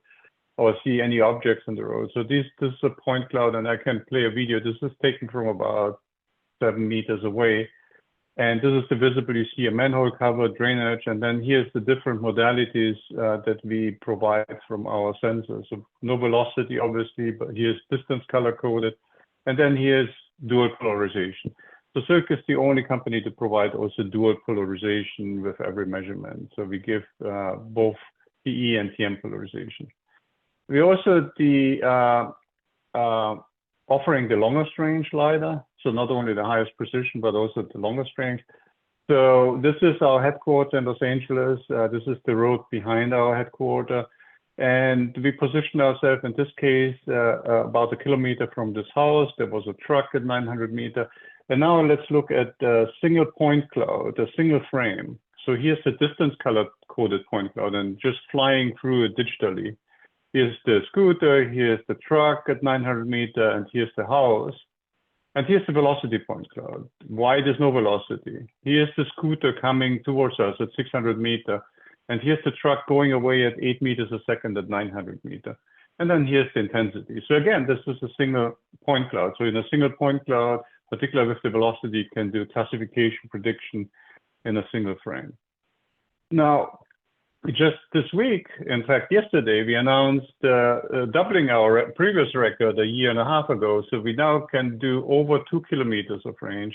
S5: or see any objects on the road. So this is a point cloud, and I can play a video. This is taken from about 7 meters away. And this is the visible. You see a manhole cover, drainage, and then here's the different modalities that we provide from our sensors. So no velocity, obviously, but here's distance color coded. And then here's dual polarization. So Cirque is the only company to provide also dual polarization with every measurement. So we give both TE and TM polarization. We also offering the longest range LiDAR. So not only the highest precision, but also the longest range. So this is our headquarters in Los Angeles. This is the road behind our headquarters. And we position ourselves in this case about 1 kilometer from this house. There was a truck at 900 meters. And now let's look at the single point cloud, a single frame. So here's the distance color coded point cloud and just flying through it digitally. Here's the scooter, here's the truck at 900 meters, and here's the house. And here's the velocity point cloud. Why there's no velocity? Here's the scooter coming towards us at 600 meters. And here's the truck going away at 8 meters a second at 900 meters. And then here's the intensity. So again, this is a single point cloud. So in a single point cloud, particularly with the velocity, you can do classification prediction in a single frame. Now, just this week, in fact, yesterday, we announced doubling our previous record a year and a half ago. So we now can do over 2 kilometers of range.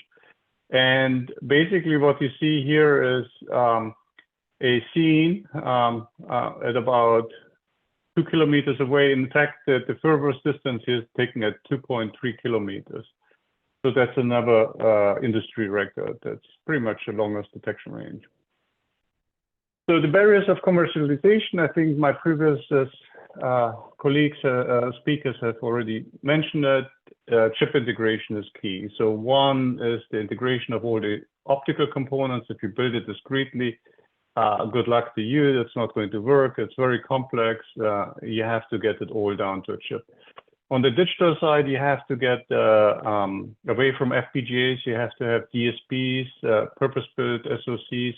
S5: And basically what you see here is a scene at about 2 kilometers away. In fact, the furthest distance is taken at 2.3 kilometers. So that's another industry record. That's pretty much the longest detection range. So the barriers of commercialization, I think my previous colleagues, speakers have already mentioned that chip integration is key. So one is the integration of all the optical components. If you build it discretely, good luck to you. It's not going to work. It's very complex. You have to get it all down to a chip. On the digital side, you have to get away from FPGAs. You have to have DSPs, purpose-built SoCs.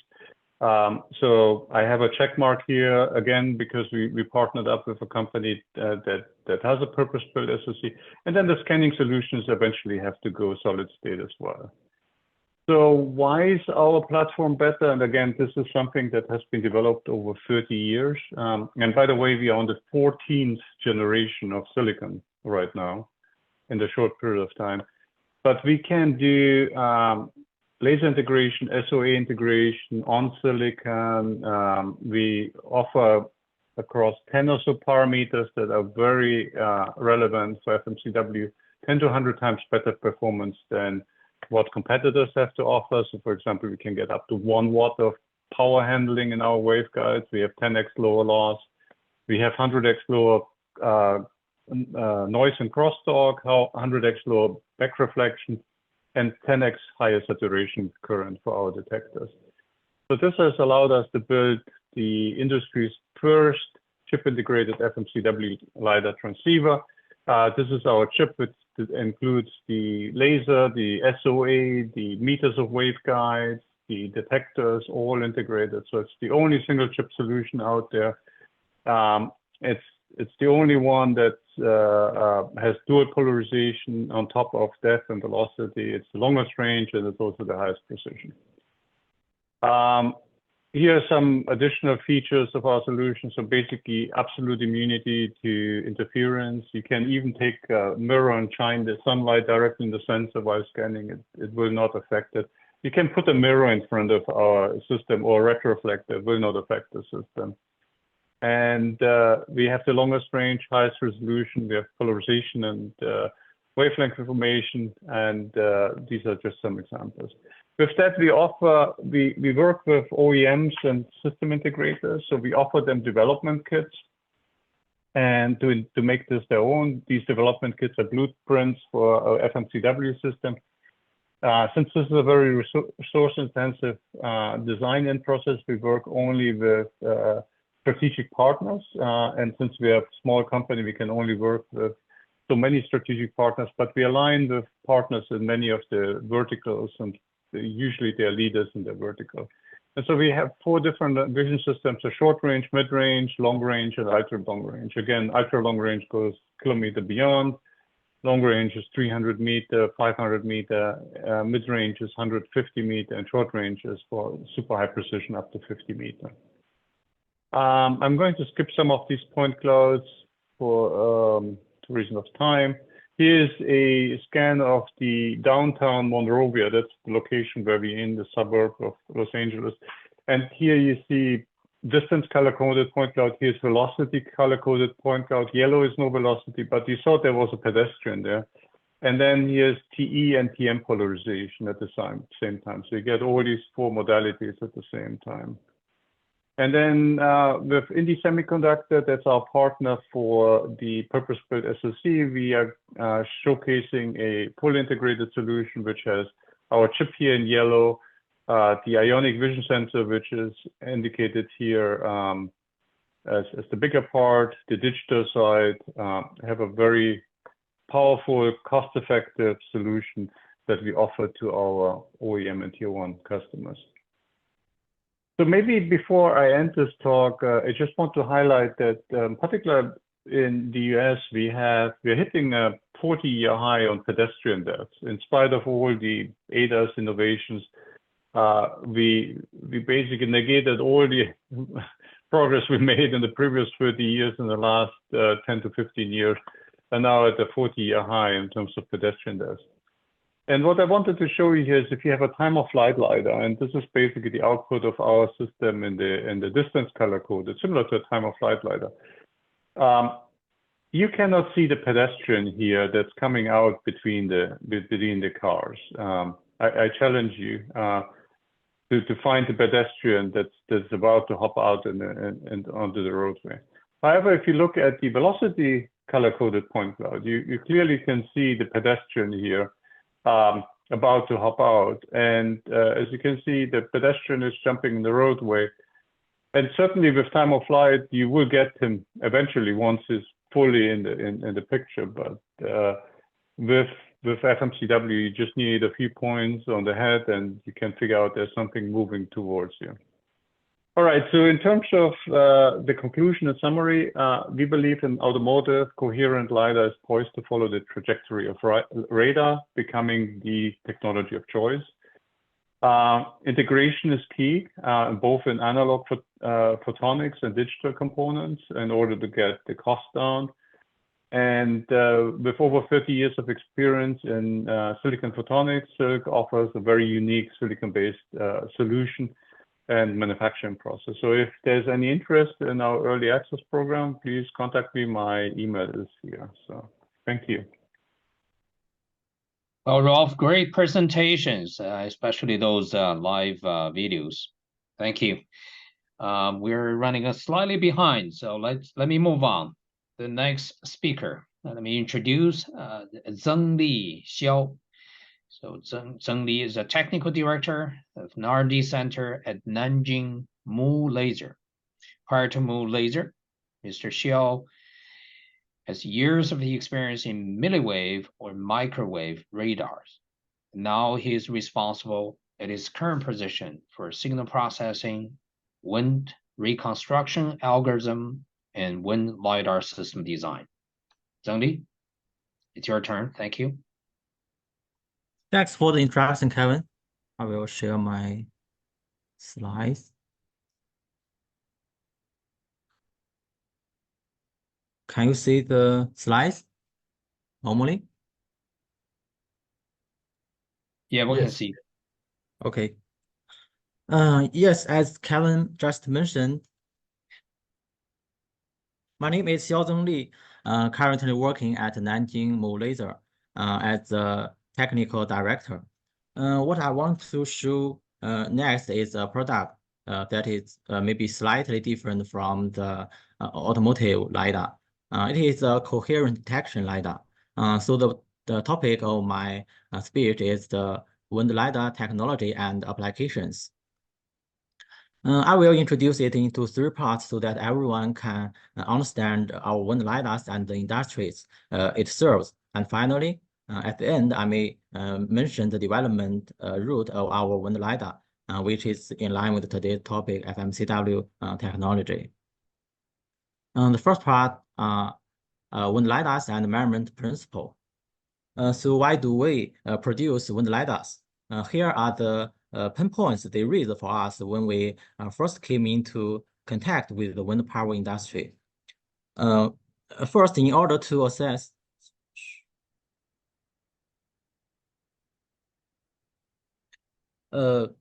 S5: So I have a check mark here again because we partnered up with a company that has a purpose-built SoC, and then the scanning solutions eventually have to go solid state as well. So why is our platform better? And again, this is something that has been developed over 30 years. And by the way, we are on the 14th generation of silicon right now in the short period of time. But we can do laser integration, SOA integration on silicon. We offer across 10 or so parameters that are very relevant for FMCW, 10 to 100 times better performance than what competitors have to offer. So for example, we can get up to 1 watt of power handling in our waveguides. We have 10x lower loss. We have 100x lower noise and crosstalk, 100x lower back reflection, and 10x higher saturation current for our detectors. So this has allowed us to build the industry's first chip-integrated FMCW LiDAR transceiver. This is our chip, which includes the laser, the SOA, the meters of waveguides, the detectors, all integrated. So it's the only single chip solution out there. It's the only one that has dual polarization on top of depth and velocity. It's the longest range, and it's also the highest precision. Here are some additional features of our solution. So basically, absolute immunity to interference. You can even take a mirror and shine the sunlight directly in the sensor while scanning. It will not affect it. You can put a mirror in front of our system or a retroreflector. It will not affect the system. And we have the longest range, highest resolution. We have polarization and wavelength information. And these are just some examples. With that, we work with OEMs and system integrators. So we offer them development kits and to make this their own. These development kits are blueprints for our FMCW system. Since this is a very resource-intensive design and process, we work only with strategic partners. And since we are a small company, we can only work with so many strategic partners, but we align with partners in many of the verticals and usually they're leaders in their vertical. And so we have 4 different vision systems: a short range, mid range, long range, and ultra long range. Again, ultra long range goes kilometer beyond. Long range is 300 meter, 500 meter, mid range is 150 meter, and short range is for super high precision up to 50 meter. I'm going to skip some of these point clouds for reason of time. Here's a scan of the downtown Monrovia. That's the location where we're in the suburb of Los Angeles. And here you see distance color-coded point cloud. Here's velocity color-coded point cloud. Yellow is no velocity, but you saw there was a pedestrian there. And then here's TE and TM polarization at the same time. So you get all these 4 modalities at the same time. And then with Indie Semiconductor, that's our partner for the purpose-built SoC, we are showcasing a fully integrated solution, which has our chip here in yellow, the ionic vision sensor, which is indicated here as the bigger part, the digital side, have a very powerful, cost-effective solution that we offer to our OEM and Tier 1 customers. So maybe before I end this talk, I just want to highlight that, particularly in the US, we're hitting a 40-year high on pedestrian deaths. In spite of all the ADAS innovations, we basically negated all the progress we made in the previous 30 years in the last 10 to 15 years, and now at a 40-year high in terms of pedestrian deaths. And what I wanted to show you here is if you have a time-of-flight LiDAR, and this is basically the output of our system in the distance color code, it's similar to a time-of-flight LiDAR. You cannot see the pedestrian here that's coming out between the cars. I challenge you to find the pedestrian that's about to hop out and onto the roadway. However, if you look at the velocity color-coded point cloud, you clearly can see the pedestrian here about to hop out. And as you can see, the pedestrian is jumping in the roadway. And certainly with time of flight, you will get him eventually once he's fully in the picture. But with FMCW, you just need a few points on the head and you can figure out there's something moving towards you. All right, so in terms of the conclusion and summary, we believe in automotive, coherent LiDAR is poised to follow the trajectory of radar, becoming the technology of choice. Integration is key, both in analog photonics and digital components in order to get the cost down. And with over 30 years of experience in silicon photonics, Silk offers a very unique silicon-based solution and manufacturing process. So if there's any interest in our early access program, please contact me. My email is here. So thank you.
S1: Well, Rolf, great presentations, especially those live videos. Thank you. We're running slightly behind, so let me move on. The next speaker, let me introduce Zhengli Xiao. So Zhengli is a technical director of an R&D center at Nanjing Mu Laser. Prior to Mu Laser, Mr. Xiao has years of experience in milliwave or microwave radars. Now he is responsible at his current position for signal processing, wind reconstruction algorithm, and wind LiDAR system design. Zhengli, it's your turn. Thank you.
S6: Thanks for the introduction, Kevin. I will share my slides. Can you see the slides normally?
S1: Yeah, we can see.
S6: Okay. Yes, as Kevin just mentioned, my name is Xiaozheng Li, currently working at Nanjing Mu Laser as the technical director. What I want to show next is a product that is maybe slightly different from the automotive LiDAR. It is a coherent detection LiDAR. So the topic of my speech is the wind LiDAR technology and applications. I will introduce it into 3 parts so that everyone can understand our wind LiDARs and the industries it serves. And finally, At the end, I may mention the development route of our wind LiDAR, which is in line with today's topic, FMCW technology. The first part, wind LiDARs and measurement principle. So why do we produce wind LiDARs? Here are the pinpoints they raised for us when we first came into contact with the wind power industry. First, in order to assess the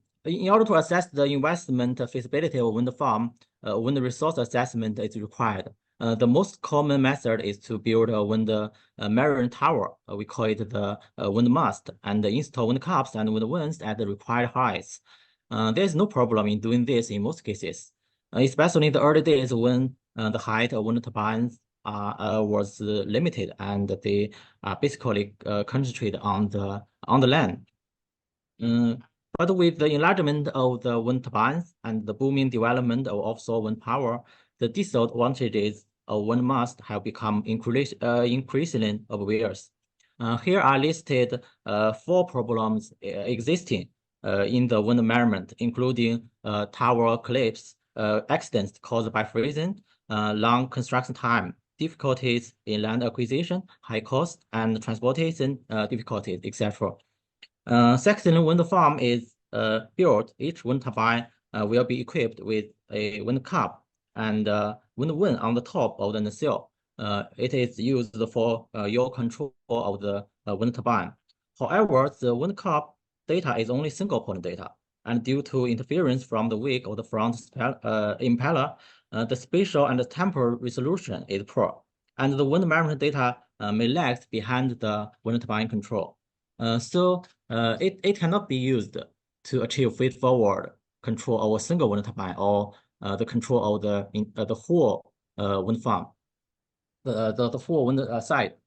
S6: investment feasibility of wind farm, wind resource assessment is required. The most common method is to build a wind measuring tower. We call it the wind mast, and install wind cups and wind vanes at the required heights. There is no problem in doing this in most cases, especially in the early days when the height of wind turbines was limited and they are basically concentrated on the land. But with the enlargement of the wind turbines and the booming development of offshore wind power, the disadvantages of wind masts have become increasingly obvious. Here are listed 4 problems existing in the wind measurement, including tower collapse, accidents caused by freezing, long construction time, difficulties in land acquisition, high cost, and transportation difficulties, etc. Second, when the farm is built, each wind turbine will be equipped with a wind cup and wind vane on the top of the nacelle. It is used for your control of the wind turbine. However, the wind cup data is only single point data, and due to interference from the wake of the front impeller, the spatial and temporal resolution is poor, and the wind measurement data may lag behind the wind turbine control. So it cannot be used to achieve feed-forward control of a single wind turbine or the control of the whole wind farm, the full wind site.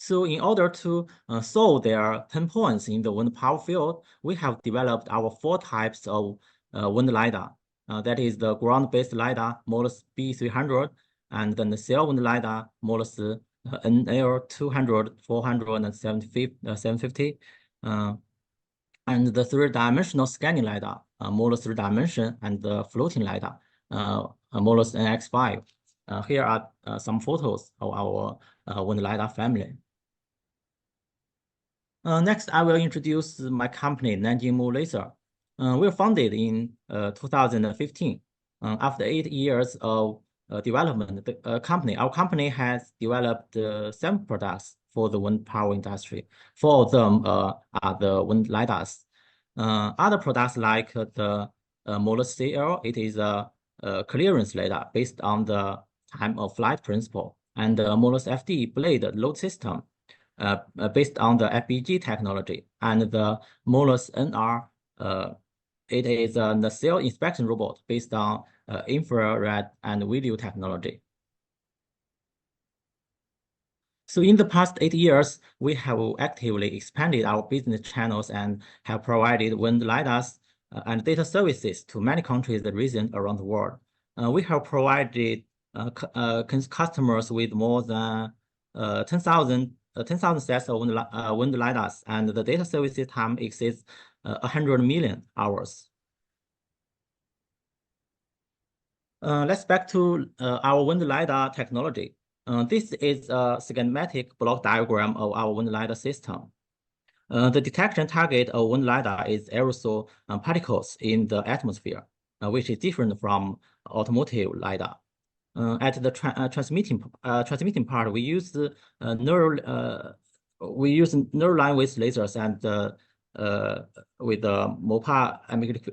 S6: So in order to solve their pinpoints in the wind power field, we have developed our 4 types of wind LiDAR. That is the ground-based LiDAR, models B300, and the nacelle wind LiDAR, models NL200, 400, and 750. And the 3-dimensional scanning LiDAR, models 3-dimension, and the floating LiDAR, models NX5. Here are some photos of our wind LiDAR family. Next, I will introduce my company, Nanjing Mo Laser. We were founded in 2015. After 8 years of development, our company has developed 7 products for the wind power industry. 4 of them are the wind LiDARs. Other products like the Modus CL, it is a clearance LiDAR based on the time of flight principle, and the Modus FD blade load system based on the FBG technology, and the Modus NR, it is a nacelle inspection robot based on infrared and video technology. So in the past 8 years, we have actively expanded our business channels and have provided wind LiDARs and data services to many countries and regions around the world. We have provided customers with more than 10,000 sets of wind LiDARs, and the data services time exceeds 100 million hours. Let's back to our wind LiDAR technology. This is a schematic block diagram of our wind LiDAR system. The detection target of wind LiDAR is aerosol particles in the atmosphere, which is different from automotive LiDAR. At the transmitting part, we use neural line-based lasers and with the MOPA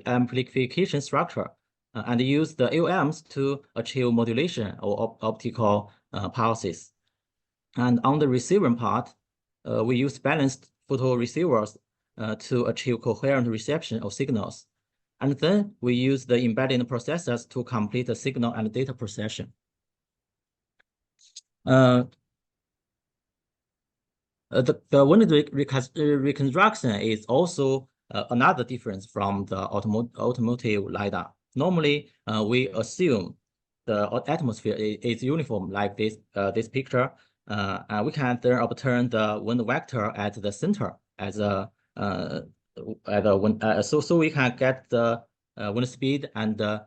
S6: amplification structure, and use the AOMs to achieve modulation of optical pulses. And on the receiving part, we use balanced photoreceivers to achieve coherent reception of signals. And then we use the embedded processors to complete the signal and data processing. The wind reconstruction is also another difference from the automotive LiDAR. Normally, we assume the atmosphere is uniform like this picture, We can then obtain the wind vector at the center as a wind. So we can get the wind speed and the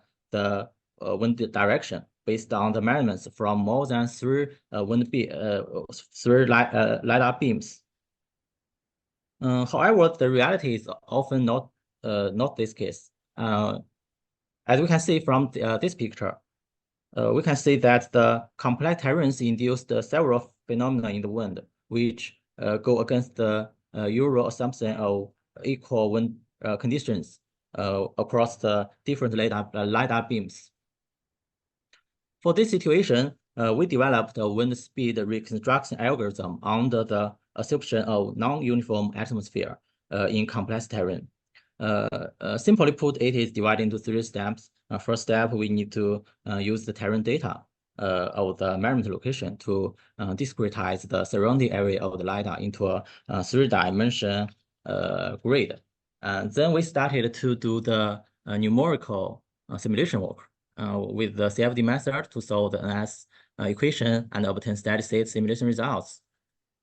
S6: wind direction based on the measurements from more than three LiDAR beams. However, the reality is often not this case. As we can see from this picture, we can see that the complex terrains induce several phenomena in the wind, which go against the usual assumption of equal wind conditions across the different LiDAR beams. For this situation, we developed a wind speed reconstruction algorithm under the assumption of non-uniform atmosphere in complex terrain. Simply put, it is divided into three steps. First step, we need to use the terrain data of the measurement location to discretize the surrounding area of the LiDAR into a three-dimension grid. And then we started to do the numerical simulation work with the CFD method to solve the NS equation and obtain steady-state simulation results.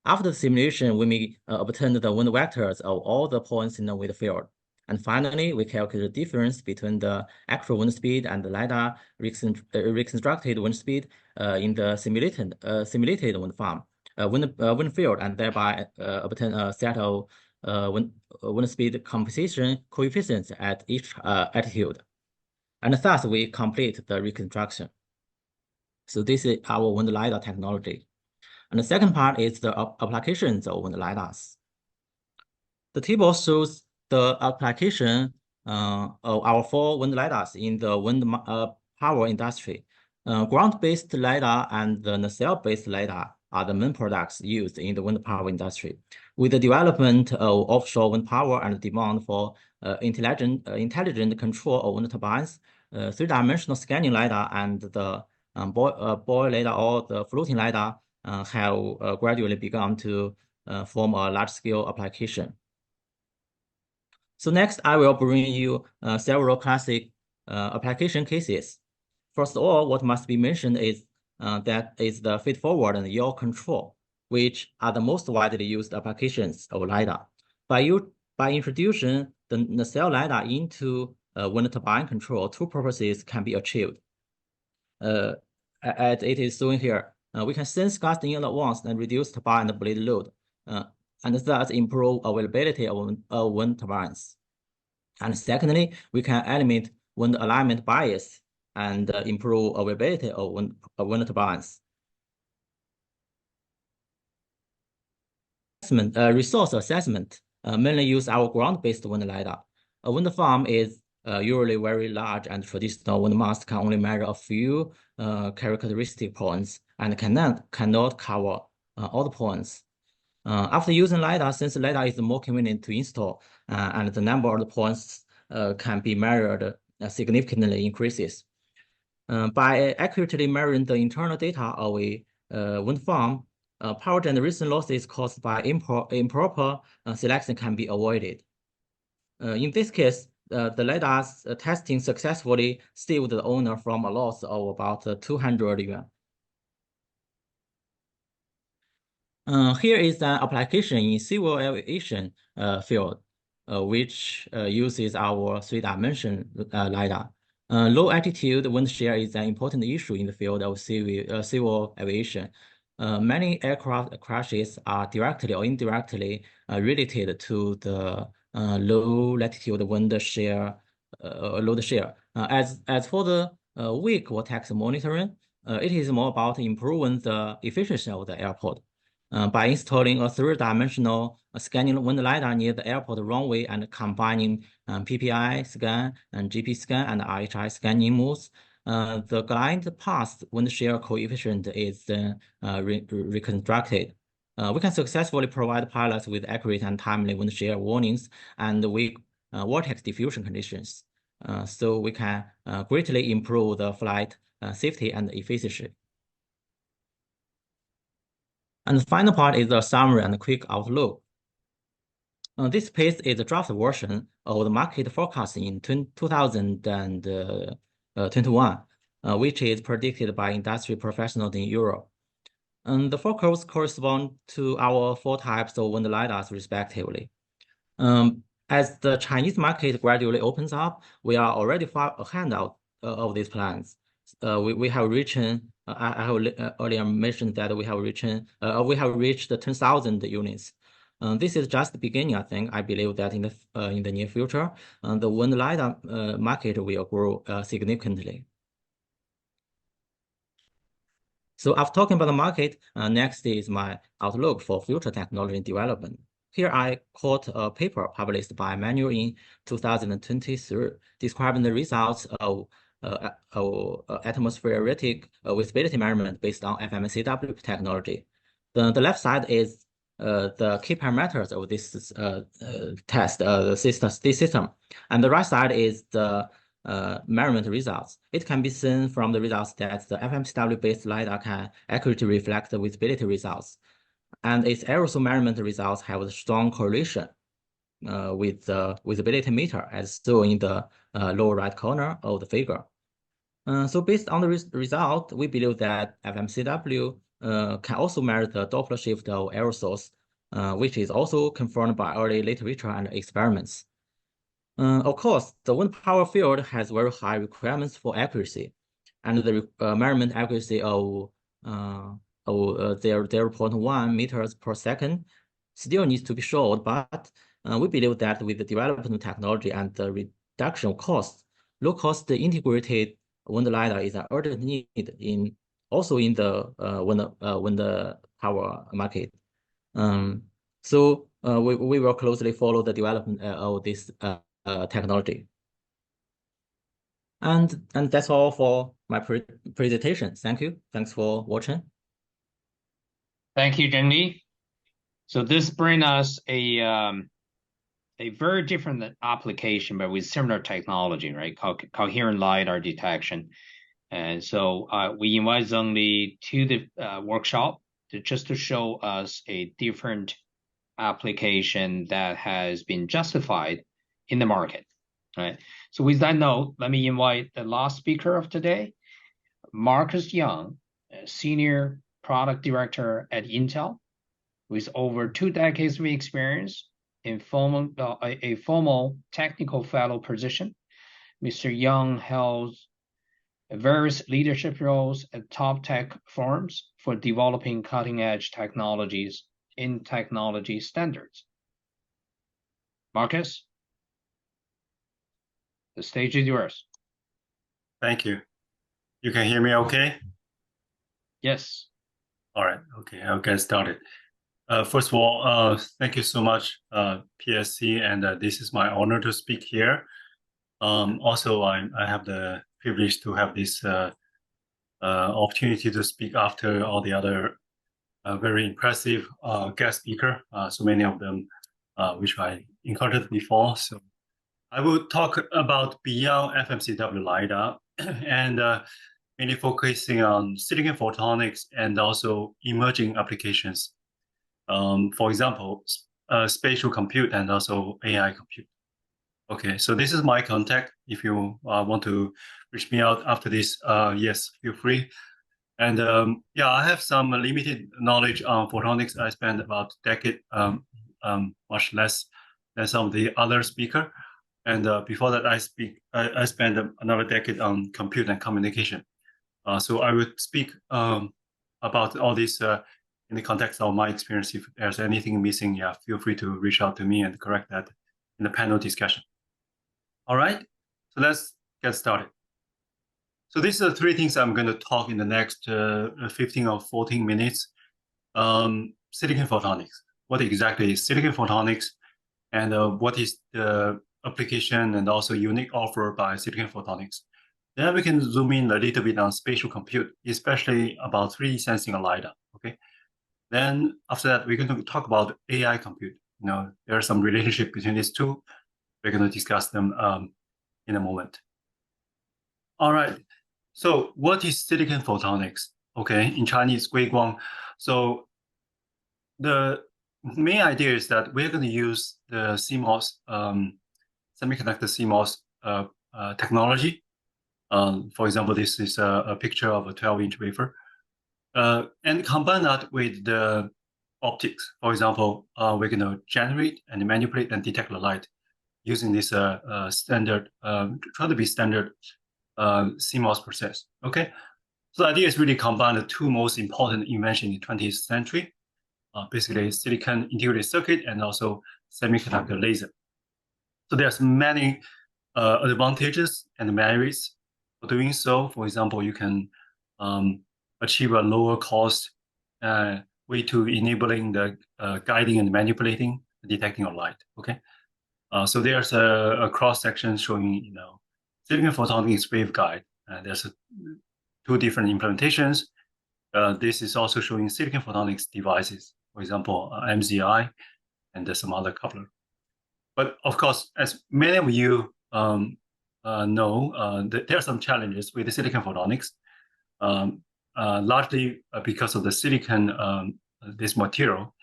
S6: After the simulation, we may obtain the wind vectors of all the points in the wind field. And finally, we calculate the difference between the actual wind speed and the LiDAR reconstructed wind speed in the simulated wind farm, wind field, and thereby obtain a set of wind speed compensation coefficients at each altitude. And thus, we complete the reconstruction. So this is our wind LiDAR technology. And the second part is the applications of wind LiDARs. The table shows the application of our 4 wind LiDARs in the wind power industry. Ground-based LiDAR and the nacelle-based LiDAR are the main products used in the wind power industry. With the development of offshore wind power and demand for intelligent control of wind turbines, three-dimensional scanning LiDAR and the buoy LiDAR or the floating LiDAR have gradually begun to form a large-scale application. So next, I will bring you several classic application cases. First of all, what must be mentioned is that is the feed-forward and yaw control, which are the most widely used applications of LiDAR. By introducing the nacelle LiDAR into wind turbine control, 2 purposes can be achieved. As it is shown here, we can sense gust in advance and reduce turbine and blade load, and thus improve availability of wind turbines. And secondly, we can eliminate wind alignment bias and improve availability of wind turbines. Resource assessment mainly use our ground-based wind LiDAR. A wind farm is usually very large, and traditional wind masts can only measure a few characteristic points and cannot cover all the points. After using LiDAR, since LiDAR is more convenient to install and the number of the points can be measured significantly increases. By accurately measuring the internal data of a wind farm, power generation losses caused by improper selection can be avoided. In this case, the LiDAR's testing successfully saved the owner from a loss of about 200 yuan. Here is an application in civil aviation field, which uses our 3-dimension LiDAR. Low altitude wind shear is an important issue in the field of civil aviation. Many aircraft crashes are directly or indirectly related to the low latitude wind shear, load shear. As for the weak vortex monitoring, it is more about improving the efficiency of the airport. By installing a 3-dimensional scanning wind LiDAR near the airport runway and combining PPI scan and GP scan and RHI scanning modes, the glide path wind shear coefficient is reconstructed. We can successfully provide pilots with accurate and timely wind shear warnings and weak vortex diffusion conditions. So we can greatly improve the flight safety and efficiency. And the final part is the summary and quick outlook. This page is a draft version of the market forecast in 2021, which is predicted by industry professionals in Europe. The four curves correspond to our four types of wind LiDARs respectively. As the Chinese market gradually opens up, we are already far ahead of these plans. We have reached, I have earlier mentioned that we have reached the 10,000 units. This is just the beginning, I think. I believe that in the near future, the wind LiDAR market will grow significantly. So after talking about the market, next is my outlook for future technology development. Here I quote a paper published by Manual in 2023 describing the results of atmospheric visibility measurement based on FMCW technology. The left side is the key parameters of this test, this system, and the right side is the measurement results. It can be seen from the results that the FMCW-based LiDAR can accurately reflect the visibility results, and its aerosol measurement results have a strong correlation with the visibility meter, as shown in the lower right corner of the figure. So based on the result, we believe that FMCW can also measure the Doppler shift of aerosols, which is also confirmed by early literature and experiments. Of course, the wind power field has very high requirements for accuracy, and the measurement accuracy of 0.1 meters per second still needs to be showed, but we believe that with the development of technology and the reduction of costs, low-cost integrated wind LiDAR is an urgent need also in the wind power market. So we will closely follow the development of this technology. And that's all for my presentation. Thank you. Thanks for watching.
S1: Thank you, Zhengli. So this brings us a very different application, but with similar technology, right? Coherent LiDAR detection. And so we invite Zhengli to the workshop just to show us a different application that has been justified in the market, right? So with that note, let me invite the last speaker of today, Marcus Young, Senior Product Director at Intel, with over 2 decades of experience in a formal technical fellow position. Mr. Young held various leadership roles at top tech firms for developing cutting-edge technologies in technology standards. Marcus, the stage is yours.
S7: Thank you. You can hear me okay?
S1: Yes.
S7: All right. Okay, I'll get started. First of all, thank you so much, PSC, and this is my honor to speak here. Also, I have the privilege to have this opportunity to speak after all the other very impressive guest speaker, so many of them which I encountered before. So I will talk about beyond FMCW LiDAR and mainly focusing on silicon photonics and also emerging applications. For example, spatial compute and also AI compute. Okay, so this is my contact. If you want to reach me out after this, yes, feel free. And yeah, I have some limited knowledge on photonics. I spent about a decade, much less than some of the other speakers. And before that, I spent another decade on compute and communication. So I would speak about all this in the context of my experience. If there's anything missing, yeah, feel free to reach out to me and correct that in the panel discussion. All right, so let's get started. So these are 3 things I'm going to talk in the next 15 or 14 minutes. Silicon photonics. What exactly is silicon photonics, and what is the application and also unique offer by silicon photonics? Then we can zoom in a little bit on spatial compute, especially about 3D sensing and LiDAR. Okay. Then after that, we're going to talk about AI compute. You know, there are some relationship between these two. We're going to discuss them in a moment. All right. So what is silicon photonics? Okay, in Chinese, 硅光. So the main idea is that we're going to use the CMOS, semiconductor CMOS technology. For example, this is a picture of a 12-inch wafer. and combine that with the optics. For example, we're going to generate and manipulate and detect the light using this standard, try to be standard CMOS process. Okay, so the idea is really combine the two most important inventions in the 20th century, basically silicon integrated circuit and also semiconductor laser. So there's many advantages and merits for doing so. For example, you can achieve a lower cost way to enabling the guiding and manipulating, detecting of light. Okay, so there's a cross section showing silicon photonics waveguide. There's two different implementations. This is also showing silicon photonics devices, for example, MZI and some other coupler. But of course, as many of you know, there are some challenges with the silicon photonics, largely because of the silicon, this material,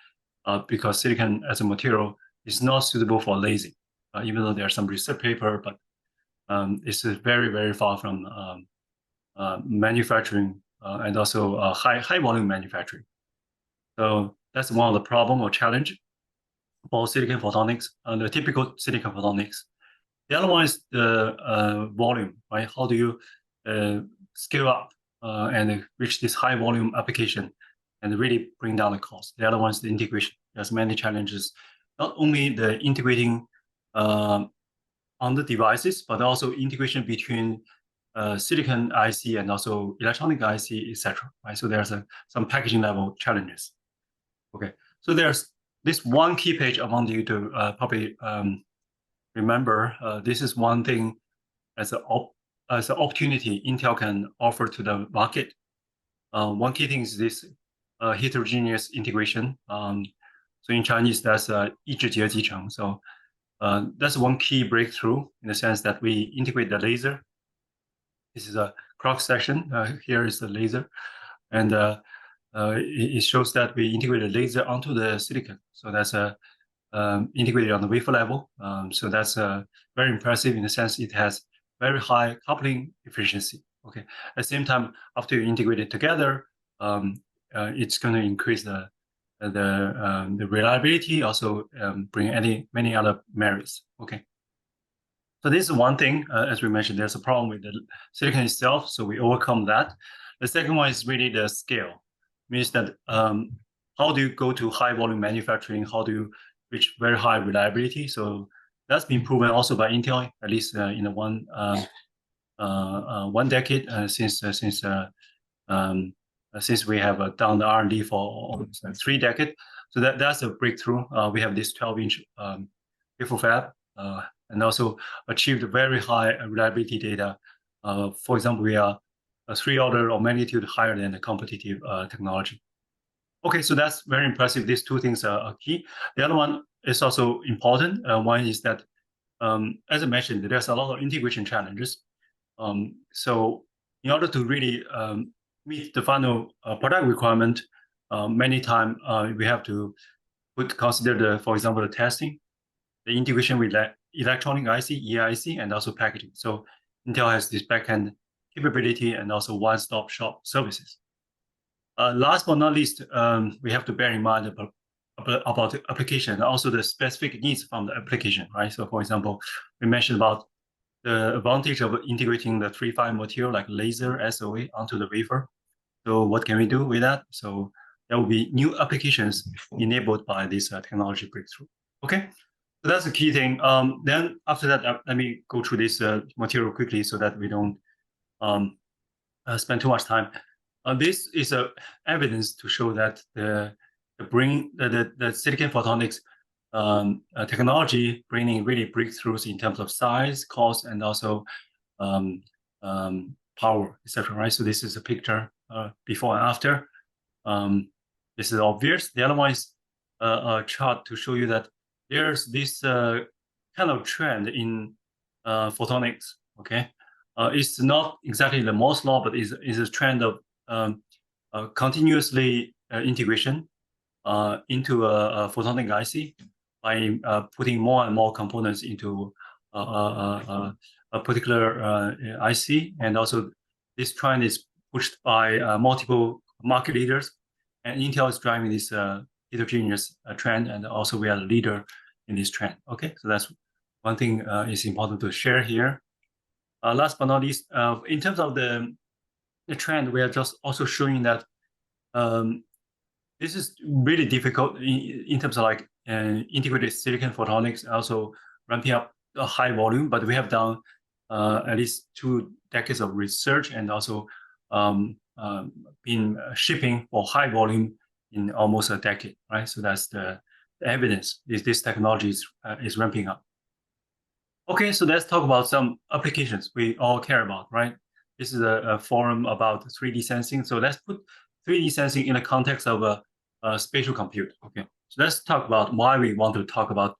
S7: because silicon as a material is not suitable for lasing, even though there are some research paper, but it's very, very far from manufacturing and also high volume manufacturing. So that's one of the problem or challenge for silicon photonics, the typical silicon photonics. The other one is the volume, right? How do you scale up and reach this high volume application and really bring down the cost? The other one is the integration. There's many challenges, not only the integrating on the devices, but also integration between silicon IC and also electronic IC, etc. Right? So there's some packaging level challenges. Okay, so there's this one key page I want you to probably remember. This is one thing as an opportunity Intel can offer to the market. One key thing is this heterogeneous integration. So in Chinese, that's 一直接集成. So that's one key breakthrough in the sense that we integrate the laser. This is a cross section. Here is the laser, and it shows that we integrate the laser onto the silicon. So that's integrated on the wafer level. So that's very impressive in the sense it has very high coupling efficiency. Okay. At the same time, after you integrate it together, it's going to increase the reliability, also bring many other merits. Okay. So this is one thing, as we mentioned, there's a problem with the silicon itself, so we overcome that. The second one is really the scale, means that how do you go to high volume manufacturing? How do you reach very high reliability? So that's been proven also by Intel, at least in one decade since we have done the R&D for almost 3 decades. So that's a breakthrough. We have this 12-inch wafer fab. And also achieved very high reliability data. For example, we are 3 orders of magnitude higher than the competitive technology. Okay, so that's very impressive. These two things are key. The other one is also important. One is that, as I mentioned, there's a lot of integration challenges. So in order to really meet the final product requirement, many times we have to consider for example, the testing, the integration with electronic IC, EIC, and also packaging. So Intel has this backend capability and also one-stop shop services. Last but not least, we have to bear in mind about the application, also the specific needs from the application, right? So for example, we mentioned about the advantage of integrating the 3-5 material like laser, SOA onto the wafer. So what can we do with that? So there will be new applications enabled by this technology breakthrough. Okay. So that's the key thing. Then after that, let me go through this material quickly so that we don't spend too much time. This is evidence to show that the silicon photonics technology bringing really breakthroughs in terms of size, cost, and also power, etc. Right. So this is a picture before and after. This is obvious. The other one is a chart to show you that there's this kind of trend in photonics. Okay, it's not exactly the Moore's law, but is a trend of continuously integration into a photonic IC by putting more and more components into a particular IC, and also this trend is pushed by multiple market leaders, and Intel is driving this heterogeneous trend, and also we are the leader in this trend. Okay, so that's one thing is important to share here. Last but not least, in terms of the trend, we are just also showing that this is really difficult in terms of like integrated silicon photonics, also ramping up a high volume, but we have done at least 2 decades of research and also been shipping for high volume in almost a decade, right? So that's the evidence this technology is ramping up. Okay, so let's talk about some applications we all care about, right? This is a forum about 3D sensing. So let's put 3D sensing in the context of a spatial compute. Okay, so let's talk about why we want to talk about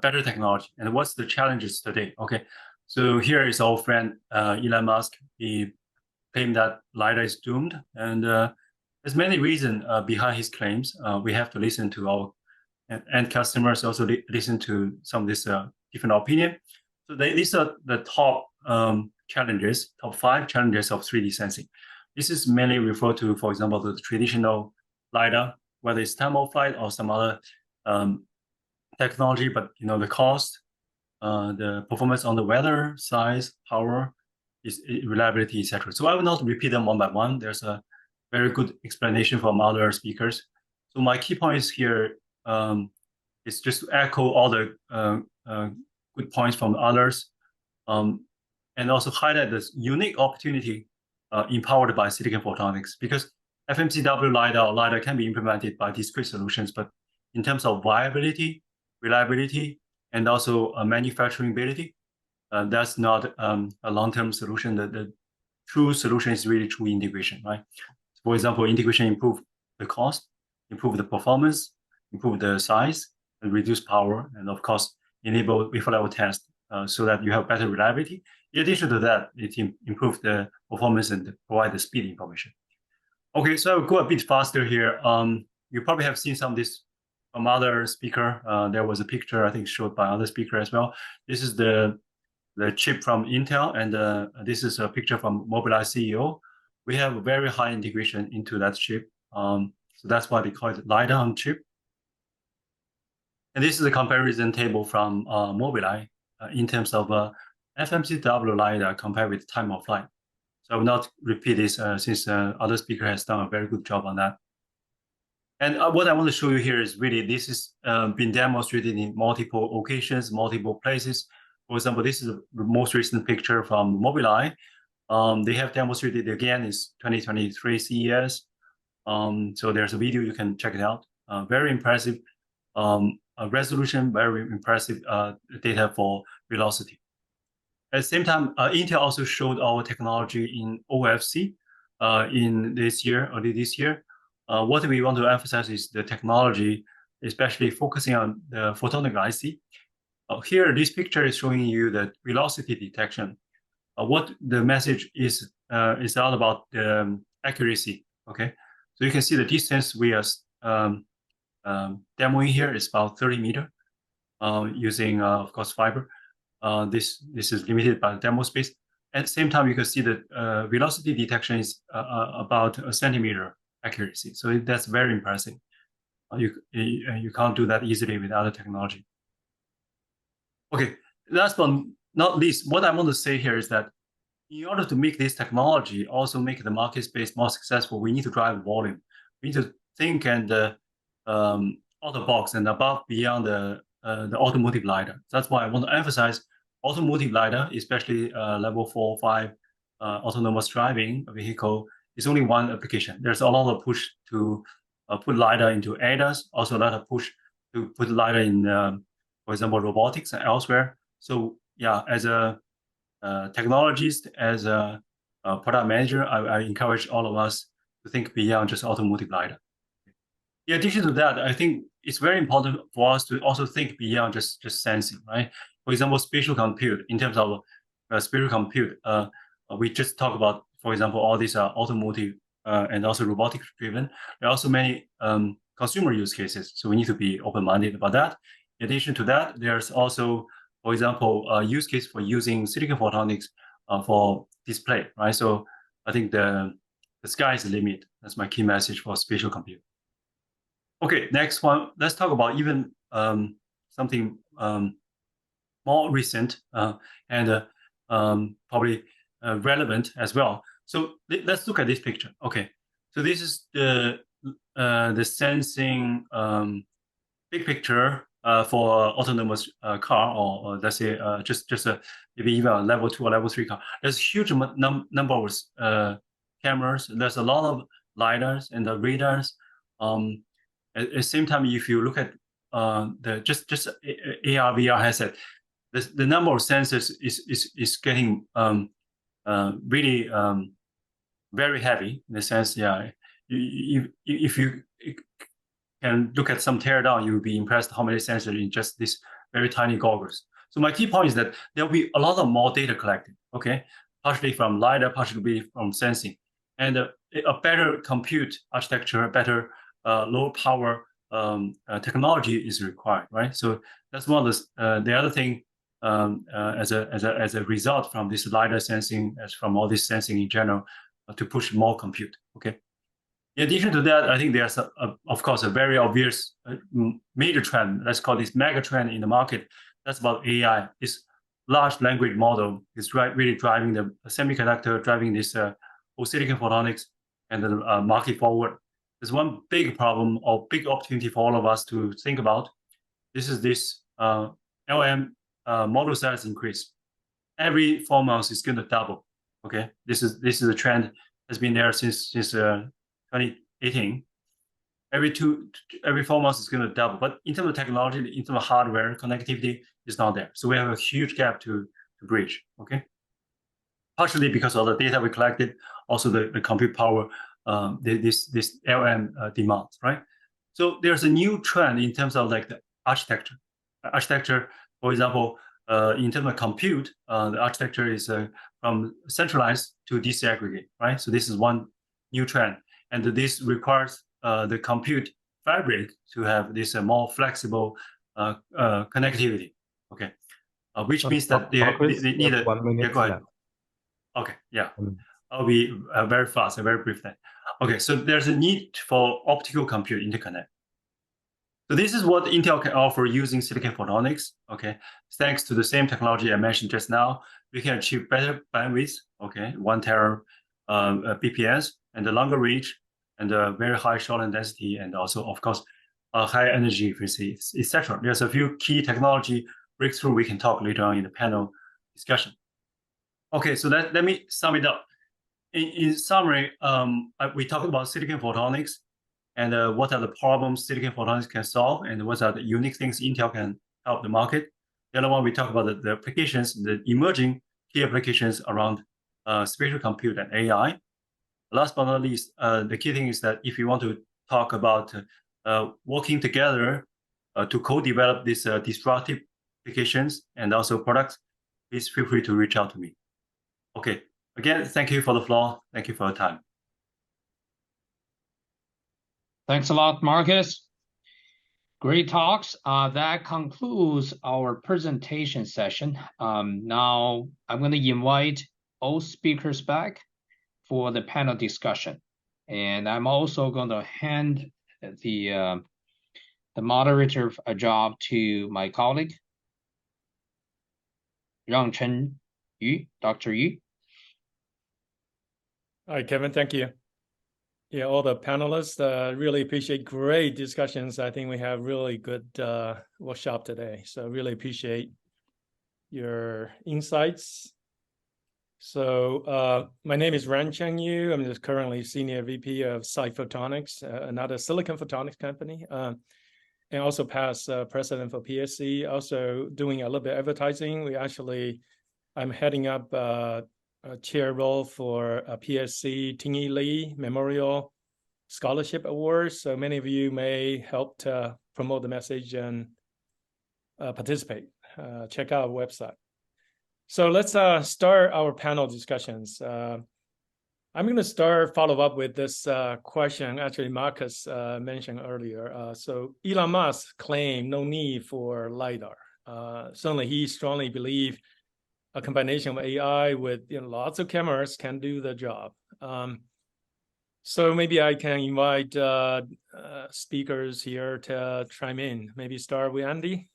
S7: better technology and what's the challenges today. Okay, so here is our friend Elon Musk. He claimed that LiDAR is doomed, and there's many reasons behind his claims. We have to listen to our end customers, also listen to some of this different opinion. So these are the top challenges, top 5 challenges of 3D sensing. This is mainly referred to, for example, the traditional LiDAR, whether it's time of flight or some other technology, but the cost, the performance on the weather, size, power, reliability, etc. So I will not repeat them one by one. There's a very good explanation from other speakers. So my key points here is just to echo all the good points from others, and also highlight this unique opportunity empowered by silicon photonics, because FMCW LiDAR can be implemented by discrete solutions, but in terms of viability, reliability, and also manufacturability, that's not a long-term solution. The true solution is really true integration, right? For example, integration improve the cost, improve the performance, improve the size, and reduce power, and of course, enable wafer level test so that you have better reliability. In addition to that, it improves the performance and provide the speed information. Okay, so I will go a bit faster here. You probably have seen some of this from other speaker. There was a picture, I think, showed by other speaker as well. This is the chip from Intel, and this is a picture from Mobileye CEO. We have a very high integration into that chip. So that's why they call it LiDAR on chip. And this is a comparison table from Mobileye in terms of FMCW LiDAR compared with time of flight. So I will not repeat this since other speaker has done a very good job on that. And what I want to show you here is really this is been demonstrated in multiple occasions, multiple places. For example, this is the most recent picture from Mobileye. They have demonstrated again is 2023 CES. So there's a video, you can check it out. Very impressive resolution, very impressive data for velocity. At the same time, Intel also showed our technology in OFC in this year, early this year. What we want to emphasize is the technology, especially focusing on the photonic IC. Here, this picture is showing you the velocity detection. What the message is all about the accuracy. Okay, so you can see the distance we are demoing here is about 30 meters using, of course, fiber. This is limited by the demo space. At the same time, you can see that velocity detection is about a centimeter accuracy. So that's very impressive. You can't do that easily with other technology. Okay, last but not least, what I want to say here is that in order to make this technology also make the market space more successful, we need to drive volume. We need to think and out of the box and above beyond the automotive LiDAR. That's why I want to emphasize automotive LiDAR, especially level 4, 5 autonomous driving vehicle, is only one application. There's a lot of push to put LiDAR into ADAS, also a lot of push to put LiDAR in, for example, robotics and elsewhere. So yeah, as a technologist, as a product manager, I encourage all of us to think beyond just automotive LiDAR. In addition to that, I think it's very important for us to also think beyond just sensing, right? For example, spatial compute. In terms of spatial compute, we just talked about, for example, all these are automotive and also robotics driven. There are also many consumer use cases, so we need to be open-minded about that. In addition to that, there's also, for example, a use case for using silicon photonics for display, right? So I think the the sky is the limit. That's my key message for spatial computing. Okay, next one. Let's talk about even something more recent and probably relevant as well. So let's look at this picture. Okay, so this is the sensing big picture for autonomous car, or let's say just maybe even a level 2 or level 3 car. There's a huge number of cameras. There's a lot of LiDARs and the radars. At the same time, if you look at the just AR VR headset, the number of sensors is getting really very heavy in the sense, yeah. If you can look at some teardown, you'll be impressed how many sensors in just this very tiny goggles. So my key point is that there'll be a lot of more data collected, okay? Partially from LiDAR, partially from sensing. And a better compute architecture, better low power technology is required, right? So that's one of the other thing as a result from this LiDAR sensing, as from all this sensing in general, to push more compute, okay? In addition to that, I think there's, of course, a very obvious major trend, let's call this mega trend in the market. That's about AI. This large language model is really driving the semiconductor, driving this whole silicon photonics and the market forward. There's one big problem or big opportunity for all of us to think about. This is this LM model size increase. Every 4 months is going to double. Okay, this is a trend that's been there since 2018. Every 4 months is going to double. But in terms of technology, in terms of hardware, connectivity is not there. So we have a huge gap to bridge. Okay, partially because of the data we collected, also the compute power, this LM demands, right? So there's a new trend in terms of like the architecture. Architecture, for example, in terms of compute, the architecture is from centralized to disaggregate, right? So this is one new trend, and this requires the compute fabric to have this more flexible connectivity. Okay, which means that they need a
S4: 1 minute.
S7: Yeah, go ahead. Okay, yeah, I'll be very fast and very brief then. Okay, so there's a need for optical compute interconnect. So this is what Intel can offer using silicon photonics. Okay, thanks to the same technology I mentioned just now, we can achieve better bandwidth. Okay, 1 tera BPS and a longer reach and a very high short-range density, and also, of course, high energy efficiency, etc. There's a few key technology breakthrough we can talk later on in the panel discussion. Okay, so let me sum it up. In summary, we talked about silicon photonics and what are the problems silicon photonics can solve, and what are the unique things Intel can help the market. The other one, we talk about the applications, the emerging key applications around spatial compute and AI. Last but not least, the key thing is that if you want to talk about working together to co-develop these disruptive applications and also products, please feel free to reach out to me. Okay, again, thank you for the floor. Thank you for your time.
S1: Thanks a lot, Marcus. Great talks. That concludes our presentation session. Now I'm going to invite all speakers back for the panel discussion. And I'm also going to hand the moderator job to my colleague, Rangchen Yu, Dr. Yu.
S8: Hi, Kevin, thank you. Yeah, all the panelists, really appreciate great discussions. I think we have really good workshop today. So really appreciate your insights. So my name is Rangchen Yu. I'm just currently Senior VP of Sight Photonics, another silicon photonics company, and also past president for PSC, also doing a little bit of advertising. I'm heading up a chair role for a PSC Ting-Yi Lee Memorial Scholarship Award. So many of you may help to promote the message and participate. Check out our website. So let's start our panel discussions. I'm going to follow up with this question, actually Marcus mentioned earlier. So Elon Musk claimed no need for LiDAR. Certainly he strongly believes a combination of AI with lots of cameras can do the job. So maybe I can invite speakers here to chime in. Maybe start with Andy.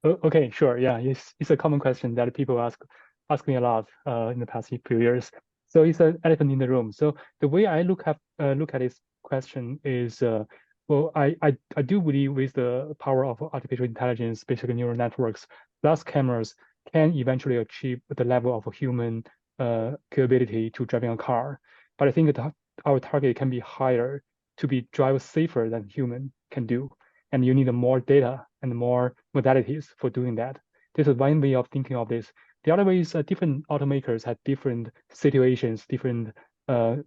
S2: Okay, sure. Yeah, it's a common question that people ask me a lot in the past few years. So it's an elephant in the room. So the way I look at this question is, well, I do believe with the power of artificial intelligence, basically neural networks, plus cameras can eventually achieve the level of a human capability to driving a car. But I think that our target can be higher to be drive safer than human can do. And you need more data and more modalities for doing that. This is one way of thinking of this. The other way is different automakers have different situations, different their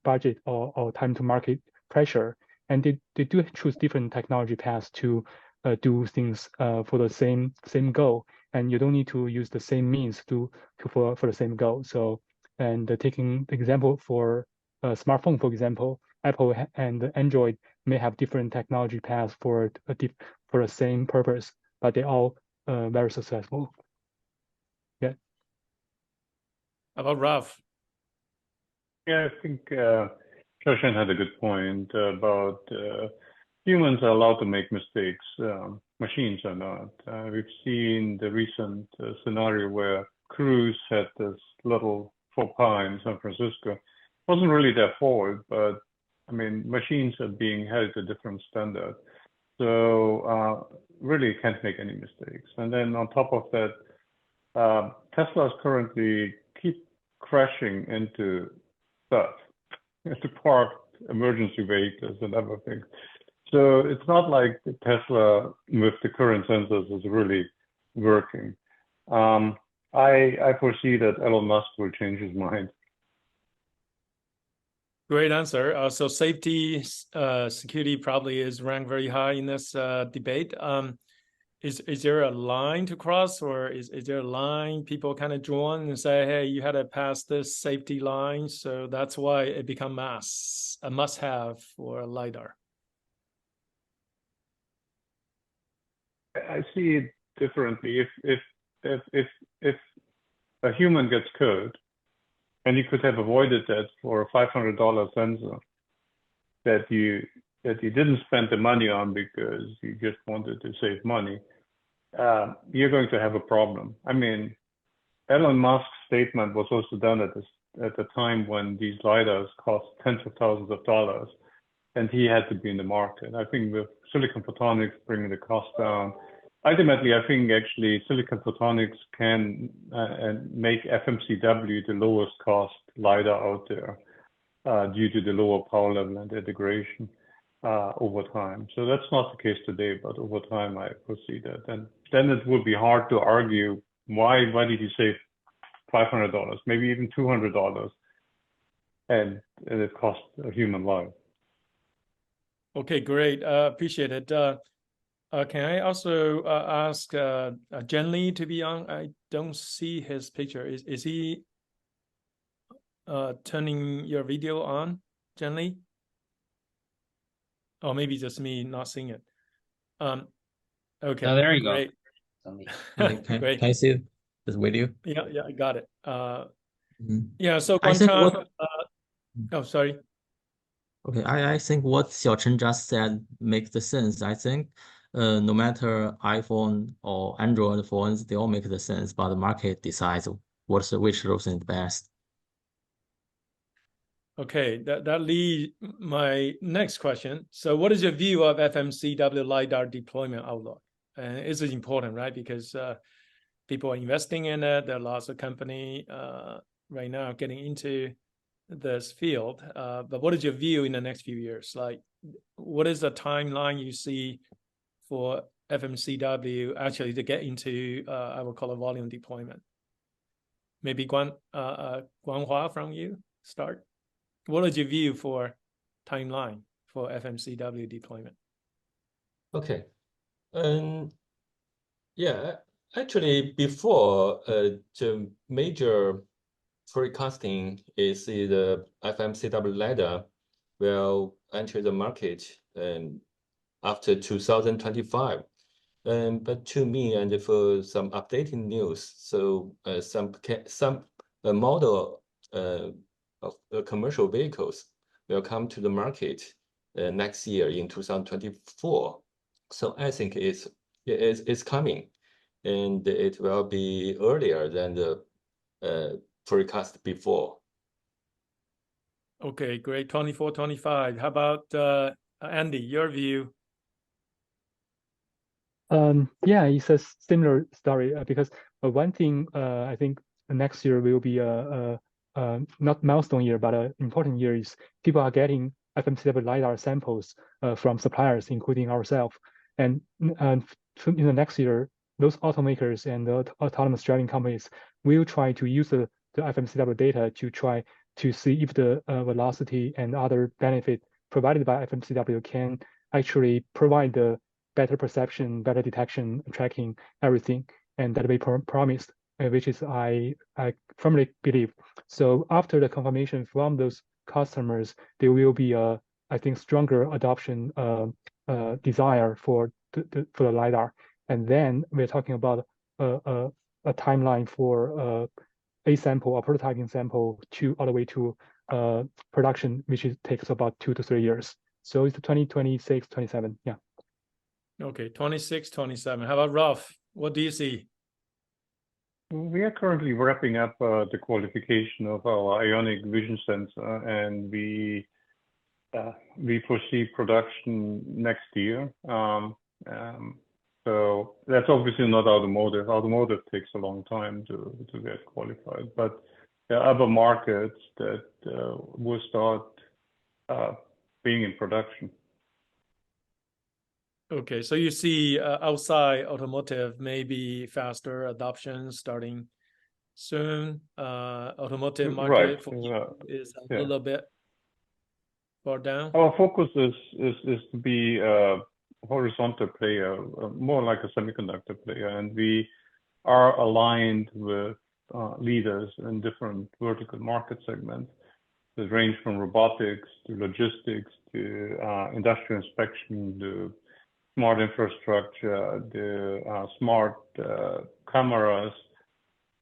S2: budget or time to market pressure, and they do choose different technology paths to do things for the same goal. And you don't need to use the same means for the same goal. So, and taking the example for smartphone, for example, Apple and Android may have different technology paths for the same purpose, but they're all very successful. Yeah.
S8: How about Ralph?
S5: Yeah, I think Shoshan had a good point about humans are allowed to make mistakes. Machines are not. We've seen the recent scenario where Cruise had this little faux pas in San Francisco. It wasn't really their fault, but I mean, machines are being held to a different standard. So really can't make any mistakes. And then on top of that, Teslas currently keep crashing into stuff, into parked emergency vehicles and other things. So it's not like the Tesla with the current sensors is really working. I foresee that Elon Musk will change his mind.
S8: Great answer. So safety, security probably is ranked very high in this debate. Is there a line to cross, or is there a line people kind of draw and say, hey, you had to pass this safety line, so that's why it become a must-have for LiDAR?
S5: I see it differently. If a human gets killed, and you could have avoided that for a $500 sensor that you didn't spend the money on because you just wanted to save money, you're going to have a problem. I mean, Elon Musk's statement was also done at the time when these LiDARs cost tens of thousands of dollars, and he had to be in the market. I think with silicon photonics bringing the cost down, ultimately, I think actually silicon photonics can make FMCW the lowest cost LiDAR out there due to the lower power level and integration over time. So that's not the case today, but over time I foresee that. And then it would be hard to argue why did you save $500, maybe even $200, and it cost a human life.
S8: Okay, great. Appreciate it. Can I also ask Jen Lee to be on? I don't see his picture. Is he turning your video on, Jen Lee? Or maybe just me not seeing it. Okay.
S1: Oh, there you
S8: great.
S1: go.
S8: Great.
S6: Can I see this video?
S8: Yeah, I got it. Yeah, so
S6: I think
S8: Guangchang, oh, sorry.
S6: Okay, I think what Xiaochen just said makes the sense. I think no matter iPhone or Android phones, they all make the sense, but the market decides which solution is best.
S8: Okay, that leads my next question. So what is your view of FMCW LiDAR deployment outlook? And it's important, right? Because people are investing in it. There are lots of companies right now getting into this field. But what is your view in the next few years? Like, what is the timeline you see for FMCW actually to get into, I will call it volume deployment? Maybe Guanghua from you start. What is your view for timeline for FMCW deployment?
S3: Okay. Yeah, actually, before the major forecasting is the FMCW LiDAR will enter the market after 2025. But to me, and for some updating news, so some a model of commercial vehicles will come to the market next year in 2024. So I think it's coming, and it will be earlier than the forecast before.
S8: Okay, great. 24, 25. How about Andy, your view?
S2: Yeah, it's a similar story because one thing I think next year will be not milestone year, but an important year is people are getting FMCW LiDAR samples from suppliers, including ourselves. And in the next year, those automakers and the autonomous driving companies will try to use the FMCW data to try to see if the velocity and other benefit provided by FMCW can actually provide the better perception, better detection, tracking, everything, and that we promised, which is I firmly believe. So after the confirmation from those customers, there will be a, I think, stronger adoption desire for the LiDAR. And then we're talking about a timeline for a sample, a prototyping sample, all the way to production, which takes about 2 to 3 years. So it's 2026, 27, yeah.
S8: Okay, 26, 27. How about Ralph? What do you see?
S5: We are currently wrapping up the qualification of our ionic vision sensor, and we foresee production next year. So that's obviously not automotive. Automotive takes a long time to get qualified, but there are other markets that will start being in production.
S8: Okay, so you see outside automotive, maybe faster adoption starting soon. Automotive market is a little bit far down.
S5: Our focus is to be a horizontal player, more like a semiconductor player, and we are aligned with leaders in different vertical market segments that range from robotics to logistics to industrial inspection to smart infrastructure, the smart cameras.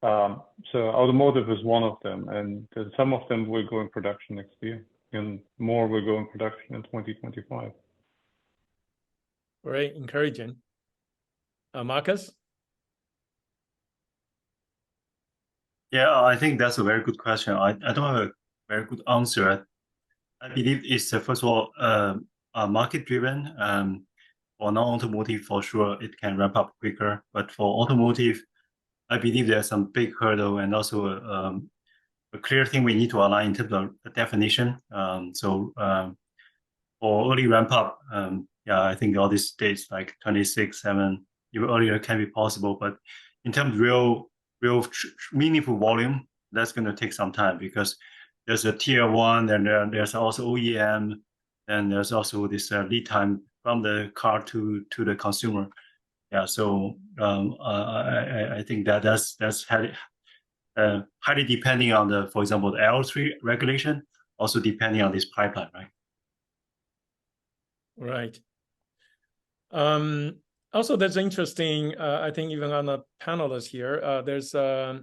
S5: So automotive is one of them, and some of them will go in production next year, and more will go in production in 2025.
S8: Very encouraging. Marcus?
S7: Yeah, I think that's a very good question. I don't have a very good answer. I believe it's first of all market driven. For non-automotive, for sure, it can ramp up quicker. But for automotive, I believe there's some big hurdle and also a clear thing we need to align in terms of the definition. So for early ramp up, yeah, I think all these dates like 26, 7, even earlier can be possible. But in terms of real meaningful volume, that's going to take some time because there's a tier 1, and there's also OEM, and there's also this lead time from the car to the consumer. Yeah, so I think that's highly depending on the, for example, the L3 regulation, also depending on this pipeline, right?
S8: Right. Also, that's interesting. I think even on the panelists here, there's I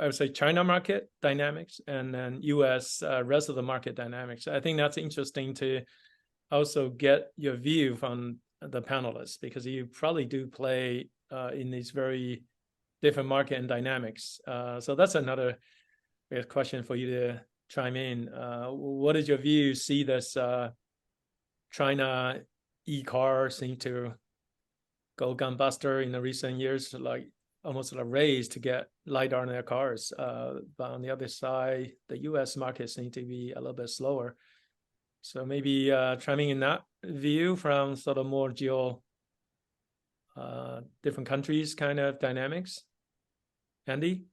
S8: would say China market dynamics and then US rest of the market dynamics. I think that's interesting to also get your view from the panelists, because you probably do play in these very different market and dynamics. So that's another question for you to chime in. What is your view? See this China e-car seem to go gunbuster in the recent years, like almost a race to get LiDAR in their cars. But on the other side, the US market seems to be a little bit slower. So maybe chiming in that view from sort of more different countries kind of dynamics. Andy?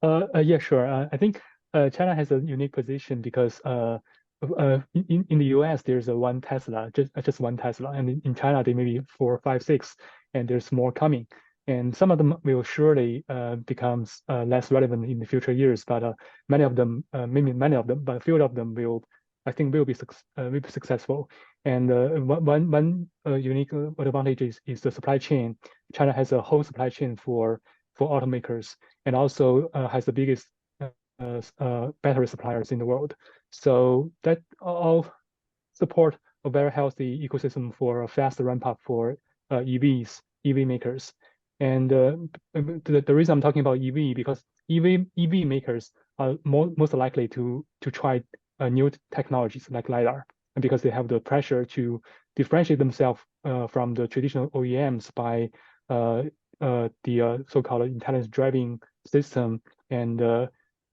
S2: Yeah, sure. I think China has a unique position because in the US there's one Tesla, just one Tesla, and in China they may be 4, 5, 6, and there's more coming. And some of them will surely becomes less relevant in the future years, but many of them, but a few of them will, I think, will be successful. And one unique advantage is the supply chain. China has a whole supply chain for for automakers, and also has the biggest battery suppliers in the world. So that all support a very healthy ecosystem for a fast ramp up for EV makers. And the reason I'm talking about EV, because EV makers are most likely to try new technologies like LiDAR, and because they have the pressure to differentiate themselves from the traditional OEMs by the so-called intelligent driving system, and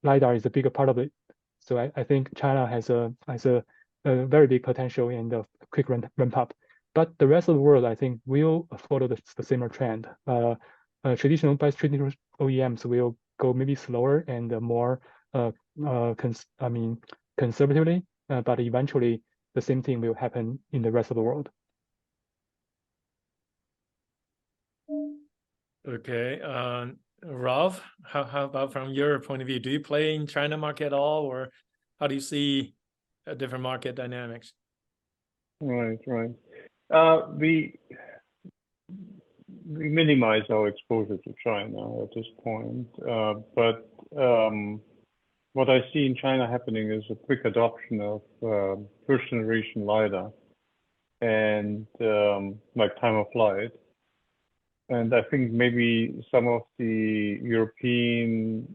S2: LiDAR is a bigger part of it. So I think China has a very big potential and a quick ramp up. But the rest of the world, I think, will follow the similar trend. Traditional OEMs will go maybe slower and more conservatively, but eventually the same thing will happen in the rest of the world.
S8: Okay, Ralph, how about from your point of view? Do you play in China market at all, or how do you see different market dynamics?
S5: Right. We minimize our exposure to China at this point, but what I see in China happening is a quick adoption of first generation LiDAR and like time of flight. And I think maybe some of the European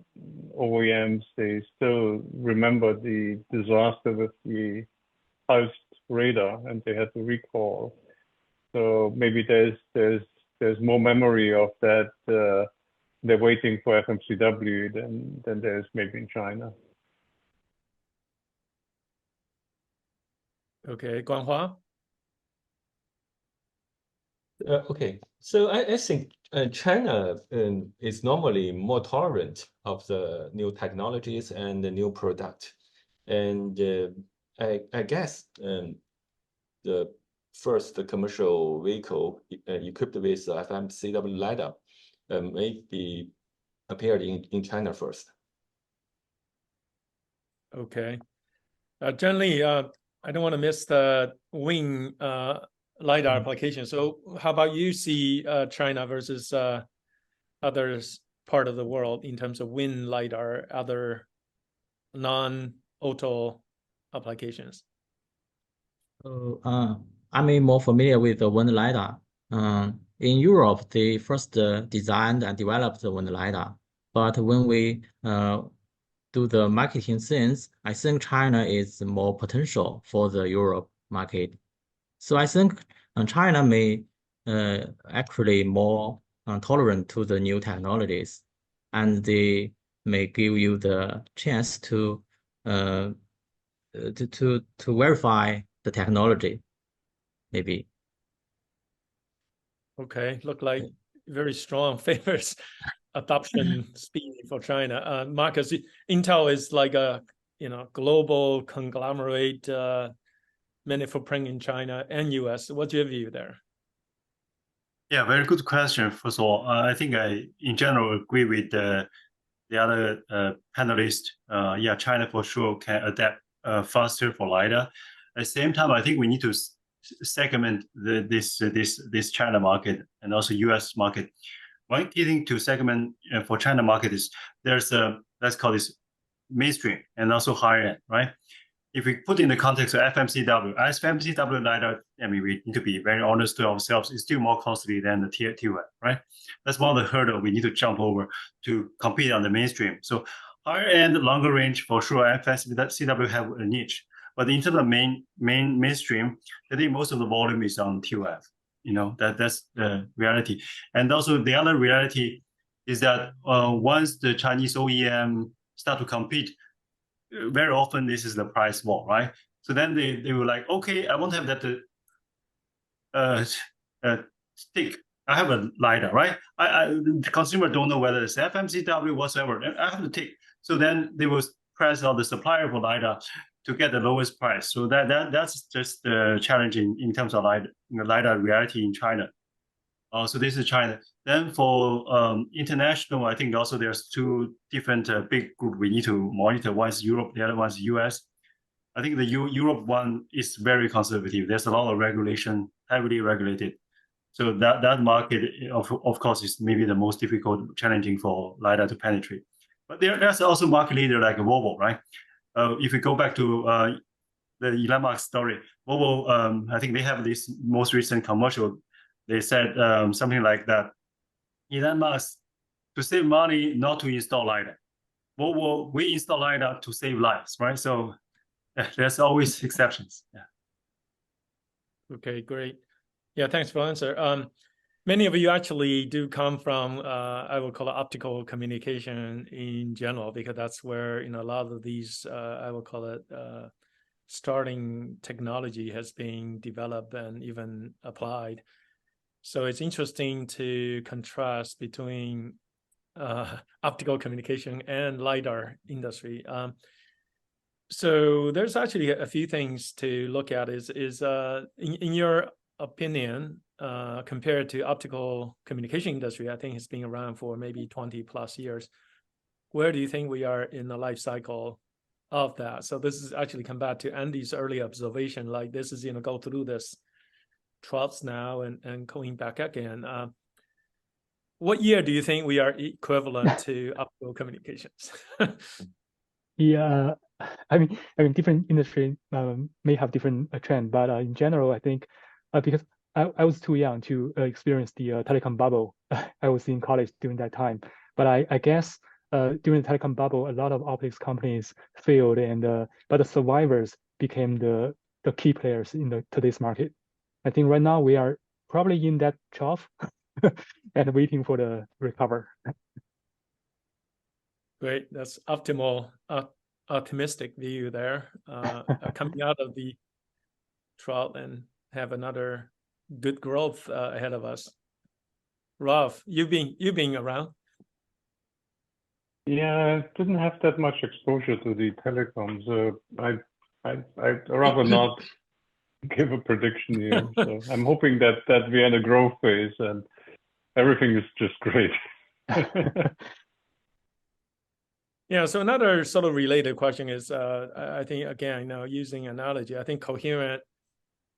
S5: OEMs, they still remember the disaster with the pulsed radar, and they had to recall. So maybe there's more memory of that. They're waiting for FMCW than there's maybe in China.
S8: Okay, Guanghua.
S3: Okay, so I think China is normally more tolerant of the new technologies and the new product. And I guess the first commercial vehicle equipped with FMCW LiDAR may be appeared in China first.
S8: Okay. Generally, I don't want to miss the wing LiDAR application. So how about you see China versus others part of the world in terms of wind LiDAR, other non-auto applications?
S6: I'm more familiar with the wind LiDAR. In Europe, they first designed and developed the wind LiDAR. But when we do the marketing sense, I think China is more potential for the Europe market. So I think China may actually more tolerant to the new technologies, and they may give you the chance to verify the technology, maybe.
S8: Okay, look like very strong favors adoption speed for China. Marcus, Intel is like a global conglomerate, many footprint in China and US. What's your view there?
S7: Yeah, very good question. First of all, I think I, in general, agree with the other panelists. Yeah, China for sure can adapt faster for LiDAR. At the same time, I think we need to segment this China market and also US market. One key thing to segment for China market is there's let's call this mainstream and also higher end, right? If we put in the context of FMCW, as FMCW LiDAR, I mean, we need to be very honest to ourselves, it's still more costly than the tier 1, right? That's one of the hurdles we need to jump over to compete on the mainstream. So higher end, longer range, for sure, FMCW have a niche. But in terms of mainstream, I think most of the volume is on TOF. That's the reality. And also the other reality is that once the Chinese OEM start to compete, very often this is the price war, right? So then they were like, okay, I want to have that stick. I have a LiDAR, right? The consumer don't know whether it's FMCW whatsoever. I have to take. So then they will press on the supplier for LiDAR to get the lowest price. So that's just the challenge in terms of LiDAR reality in China. So this is China. Then for international, I think also there's two different big group we need to monitor. One is Europe, the other one is US. I think the Europe one is very conservative. There's a lot of regulation, heavily regulated. So that market, of course, is maybe the most difficult, challenging for LiDAR to penetrate. But there's also market leader like Volvo, right? If we go back to the Elon Musk story, Volvo, I think they have this most recent commercial. They said something like that. Elon Musk, to save money, not to install LiDAR. Volvo, we install LiDAR to save lives, right? So there's always exceptions. Yeah.
S8: Okay, great. Yeah, thanks for the answer. Many of you actually do come from, I would call it optical communication in general, because that's where, a lot of these, I would call it, starting technology has been developed and even applied. So it's interesting to contrast between optical communication and LiDAR industry. So there's actually a few things to look at. In your opinion, compared to optical communication industry, I think it's been around for maybe 20 plus years. Where do you think we are in the life cycle of that? So this is actually come back to Andy's early observation, like this is, go through this troughs now and going back again. What year do you think we are equivalent to optical communications?
S2: Yeah, I mean, different industry may have different trend, but in general, I think because I was too young to experience the telecom bubble. I was in college during that time, but I guess during the telecom bubble, a lot of optics companies failed, and but the survivors became the key players in today's market. I think right now we are probably in that trough and waiting for the recover.
S8: Great, that's optimistic view there. Coming out of the trough and have another good growth ahead of us. Ralph, you've been around.
S5: Yeah, I didn't have that much exposure to the telecoms. I'd rather not give a prediction here. So I'm hoping that we're in a growth phase and everything is just great.
S8: Yeah, so another sort of related question is, I think, again, using analogy, I think coherent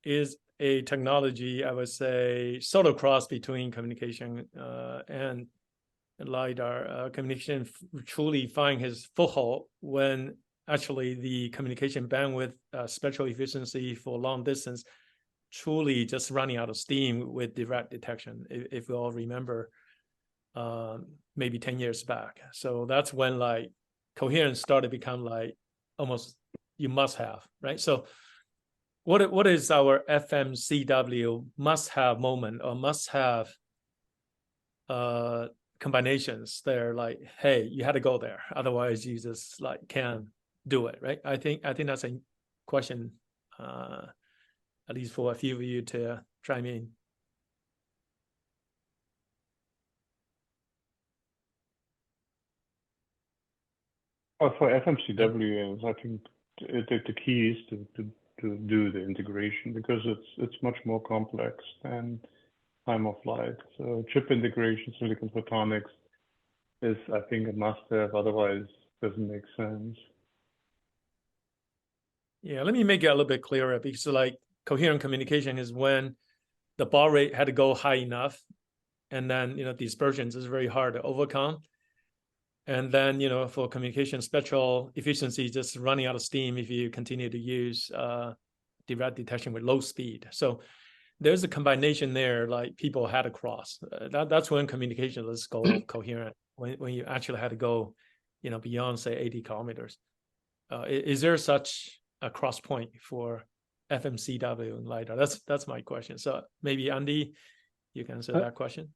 S8: is a technology, I would say, sort of cross between communication and LiDAR. Communication truly find his foothold when actually the communication bandwidth, spectral efficiency for long distance, truly just running out of steam with direct detection, if we all remember, maybe 10 years back. So that's when like coherence started to become like almost you must have, right? So what is our FMCW must have moment or must have combinations there? Like, hey, you had to go there, otherwise you just like can't do it, right? I think that's a question, at least for a few of you to chime in.
S5: Well, for FMCW, I think the key is to do the integration because it's much more complex than time of flight. So chip integration, silicon photonics is, I think, a must-have. Otherwise, doesn't make sense.
S8: Yeah, let me make it a little bit clearer because like coherent communication is when the baud rate had to go high enough, and then dispersions is very hard to overcome. And then, for communication, spectral efficiency just running out of steam if you continue to use direct detection with low speed. So there's a combination there, like people had to cross. That's when communication, let's go coherent, when you actually had to go, beyond, say, 80 kilometers. Is there such a cross point for FMCW and LiDAR? That's my question. So maybe Andy, you can answer that question.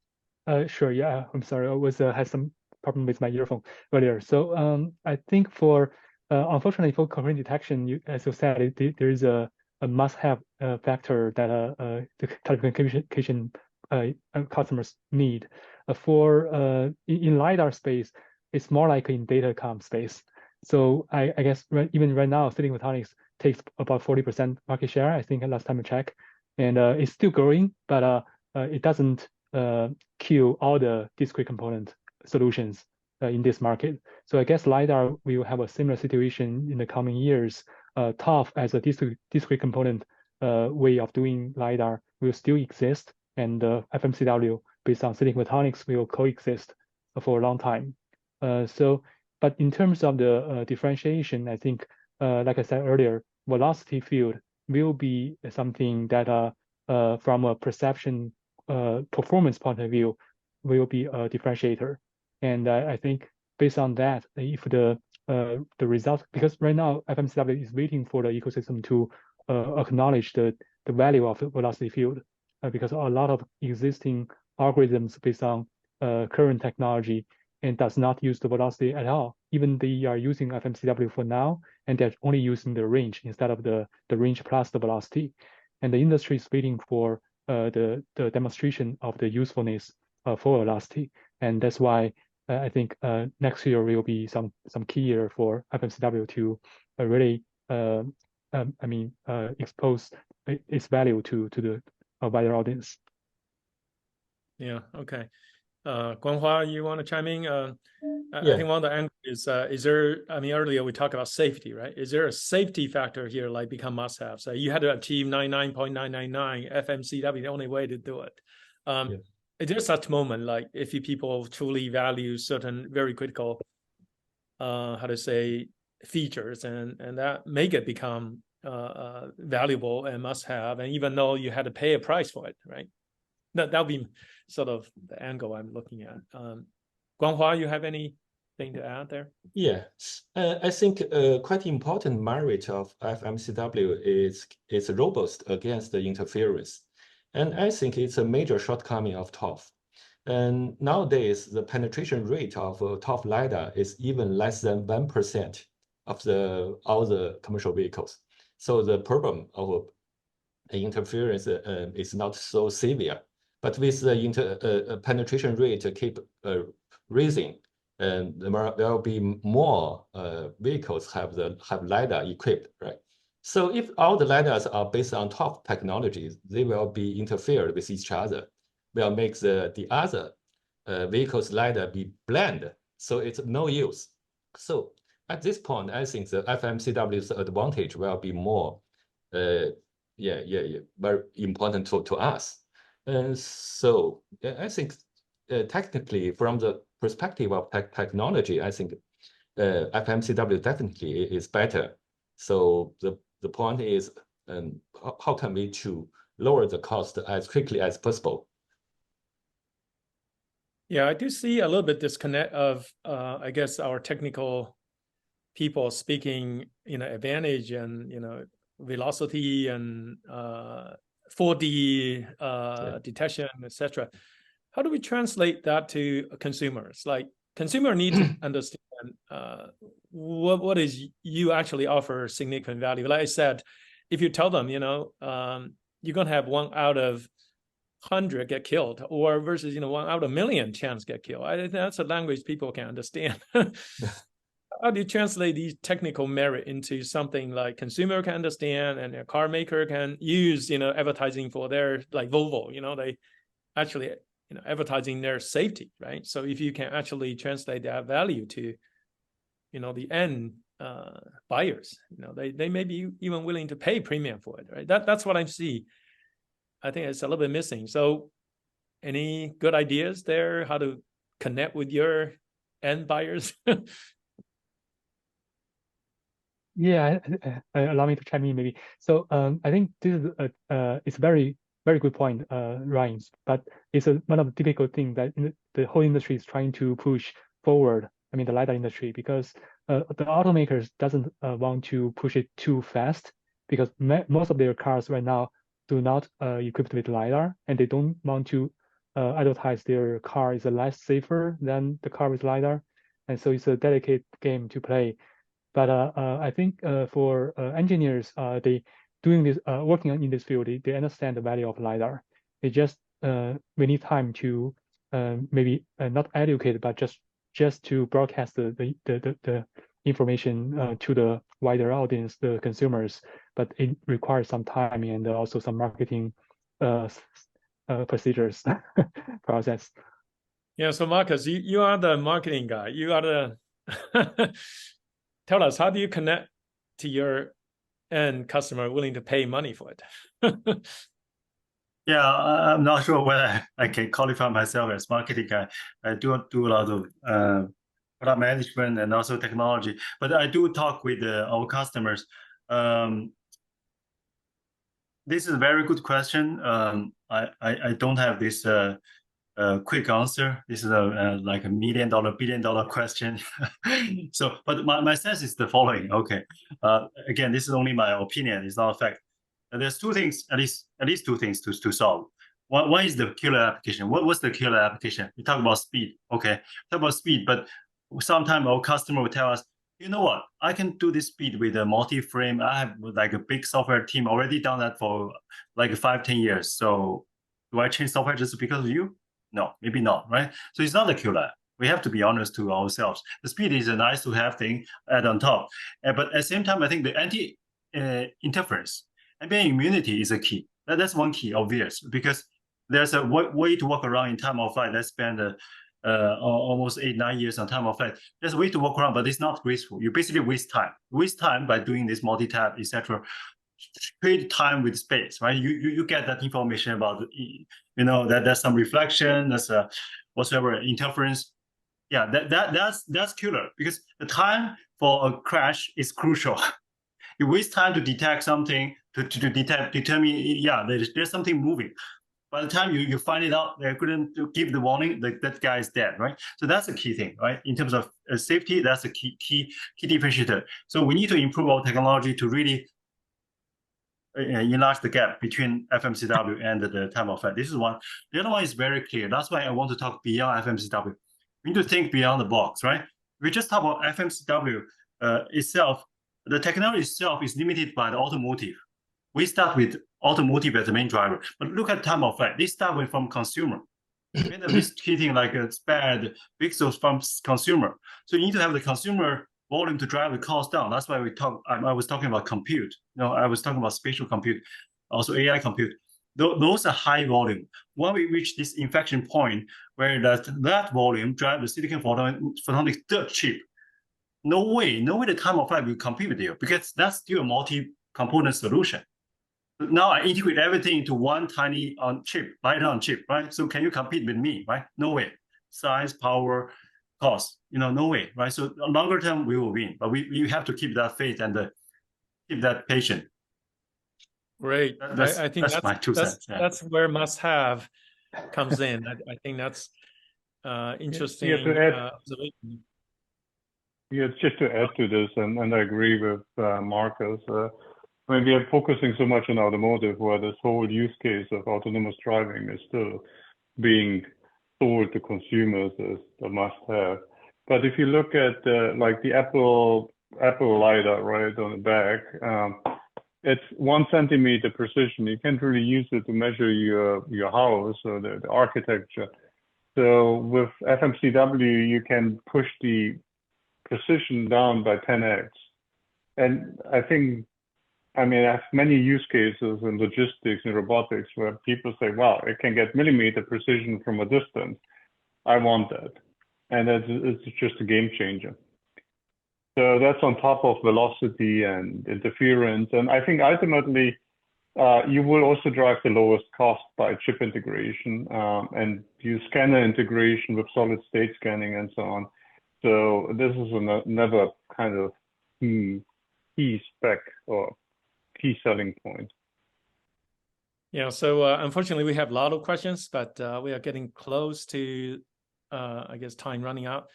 S2: Sure. Yeah, I'm sorry. I was had some problem with my earphone earlier. So I think for unfortunately for coherent detection, as you said, there is a must-have factor that the telecommunication customers need. In LiDAR space, it's more like in datacom space. So I guess even right now, silicon photonics takes about 40% market share. I think last time I checked, and it's still growing, but it doesn't kill all the discrete component solutions in this market. So I guess LiDAR will have a similar situation in the coming years. ToF as a discrete component way of doing LiDAR will still exist, and FMCW based on silicon photonics will coexist for a long time. But in terms of the differentiation, I think, like I said earlier, velocity field will be something that from a perception performance point of view will be a differentiator. And I think based on that, if the result, because right now FMCW is waiting for the ecosystem to acknowledge the value of the velocity field, because a lot of existing algorithms based on current technology and does not use the velocity at all. Even they are using FMCW for now, and they're only using the range instead of the range plus the velocity. And the industry is waiting for the demonstration of the usefulness for velocity. And that's why I think next year will be some key year for FMCW to really expose its value to the wider audience.
S8: Yeah. Okay. Guanghua, you want to chime in?
S3: Yeah.
S8: I think one of the angles is there, I mean, earlier we talked about safety, right? Is there a safety factor here like become must-have? So you had to achieve 99.999 FMCW, the only way to do it. Is there such moment, like if you people truly value certain very critical, features and that make it become valuable and must-have, and even though you had to pay a price for it, right? That'll be sort of the angle I'm looking at. Guanghua, you have anything to add there?
S3: Yeah, I think quite important merit of FMCW is robust against the interference. And I think it's a major shortcoming of ToF. And nowadays, the penetration rate of ToF LiDAR is even less than 1% of all the commercial vehicles. So the problem of interference is not so severe. But with the penetration rate keep raising, and there will be more vehicles have LiDAR equipped, right? So if all the LiDARs are based on ToF technologies, they will be interfered with each other, will make the other vehicles LiDAR be bland, so it's no use. So at this point, I think the FMCW's advantage will be more, very important to us. And so I think technically, from the perspective of technology, I think FMCW definitely is better. So the point is, how can we to lower the cost as quickly as possible?
S8: Yeah, I do see a little bit disconnect of, I guess, our technical people speaking, advantage and, velocity and 4D detection, etc. How do we translate that to consumers? Like, consumer need to understand what is you actually offer significant value. Like I said, if you tell them, you're going to have 1 out of 100 get killed, or versus 1 out of 1,000,000 chance get killed. I think that's a language people can understand. How do you translate these technical merit into something like consumer can understand and a car maker can use, advertising for their, like Volvo, they actually, advertising their safety, right? So if you can actually translate that value to, the end buyers, they may be even willing to pay premium for it, right? That's what I see. I think it's a little bit missing. So any good ideas there, how to connect with your end buyers?
S2: Yeah, allow me to chime in maybe. So I think this is it's a very, very good point, Ryan. But it's one of the difficult things that the whole industry is trying to push forward. I mean, the LiDAR industry, because the automakers doesn't want to push it too fast, because most of their cars right now do not equipped with LiDAR, and they don't want to advertise their car is less safer than the car with LiDAR. And so it's a delicate game to play. But I think for engineers, they doing this, working in this field, they understand the value of LiDAR. They just we need time to maybe not educate, but just to broadcast the information to the wider audience, the consumers. But it requires some time and also some marketing procedures process.
S8: Yeah. So Marcus, you are the marketing guy. You are the tell us, how do you connect to your end customer willing to pay money for it?
S7: Yeah, I'm not sure whether I can qualify myself as marketing guy. I do a lot of product management and also technology, but I do talk with our customers. This is a very good question. I don't have this quick answer. This is like a $1 million, $1 billion question. So, but my sense is the following. Okay, again, this is only my opinion. It's not a fact. There's two things, at least two things to solve. One is the killer application. What's the killer application? We talk about speed. Okay, talk about speed, but sometimes our customer will tell us, you know what? I can do this speed with a multi-frame. I have like a big software team already done that for like 5-10 years. So do I change software just because of you? No, maybe not, right? So it's not a killer. We have to be honest to ourselves. The speed is a nice to have thing add on top. But at the same time, I think the anti-interference, ambient immunity is a key. That's one key, obvious, because there's a way to work around in time of flight. Let's spend almost 8-9 years on time of flight. There's a way to work around, but it's not graceful. You basically waste time. Waste time by doing this multi-tap, etc. Trade time with space, right? You get that information about, you know, that there's some reflection, there's a whatsoever interference. Yeah, that's killer, because the time for a crash is crucial. You waste time to detect something, to determine, yeah, there's something moving. By the time you find it out, they couldn't give the warning, that guy is dead, right? So that's a key thing, right? In terms of safety, that's a key differentiator. So we need to improve our technology to really enlarge the gap between FMCW and the time of flight. This is one. The other one is very clear. That's why I want to talk beyond FMCW. We need to think beyond the box, right? We just talk about FMCW itself. The technology itself is limited by the automotive. We start with automotive as the main driver, but look at time of flight. They start with from consumer. We end up this hitting like a spared pixels from consumer. So you need to have the consumer volume to drive the cost down. That's why I was talking about compute. You know, I was talking about spatial compute, also AI compute. Those are high volume. When we reach this inflection point where that volume drive the silicon photonics dirt cheap, no way the time of flight will compete with you, because that's still a multi-component solution. Now I integrate everything into one tiny chip, LiDAR on chip, right? So can you compete with me, right? No way. Size, power, cost, you know, no way, right? So longer term we will win, but we have to keep that faith and keep that patient.
S8: Great. I think that's
S7: my 2 cents. Yeah.
S8: That's where must-have comes in. I think that's interesting.
S5: Yeah, just to add to this, and I agree with Marcus. I mean, we are focusing so much on automotive, where this whole use case of autonomous driving is still being sold to consumers as a must-have. But if you look at like the Apple LiDAR right on the back, it's 1 centimeter precision. You can't really use it to measure your house or the architecture. So with FMCW, you can push the precision down by 10x. And I mean, I have many use cases in logistics and robotics where people say, wow, it can get millimeter precision from a distance. I want that. And it's just a game changer. So that's on top of velocity and interference. And I think ultimately, you will also drive the lowest cost by chip integration and use scanner integration with solid state scanning and so on. So this is another kind of key spec or key selling point.
S8: Yeah, so unfortunately we have a lot of questions, but we are getting close to, I guess, time running out.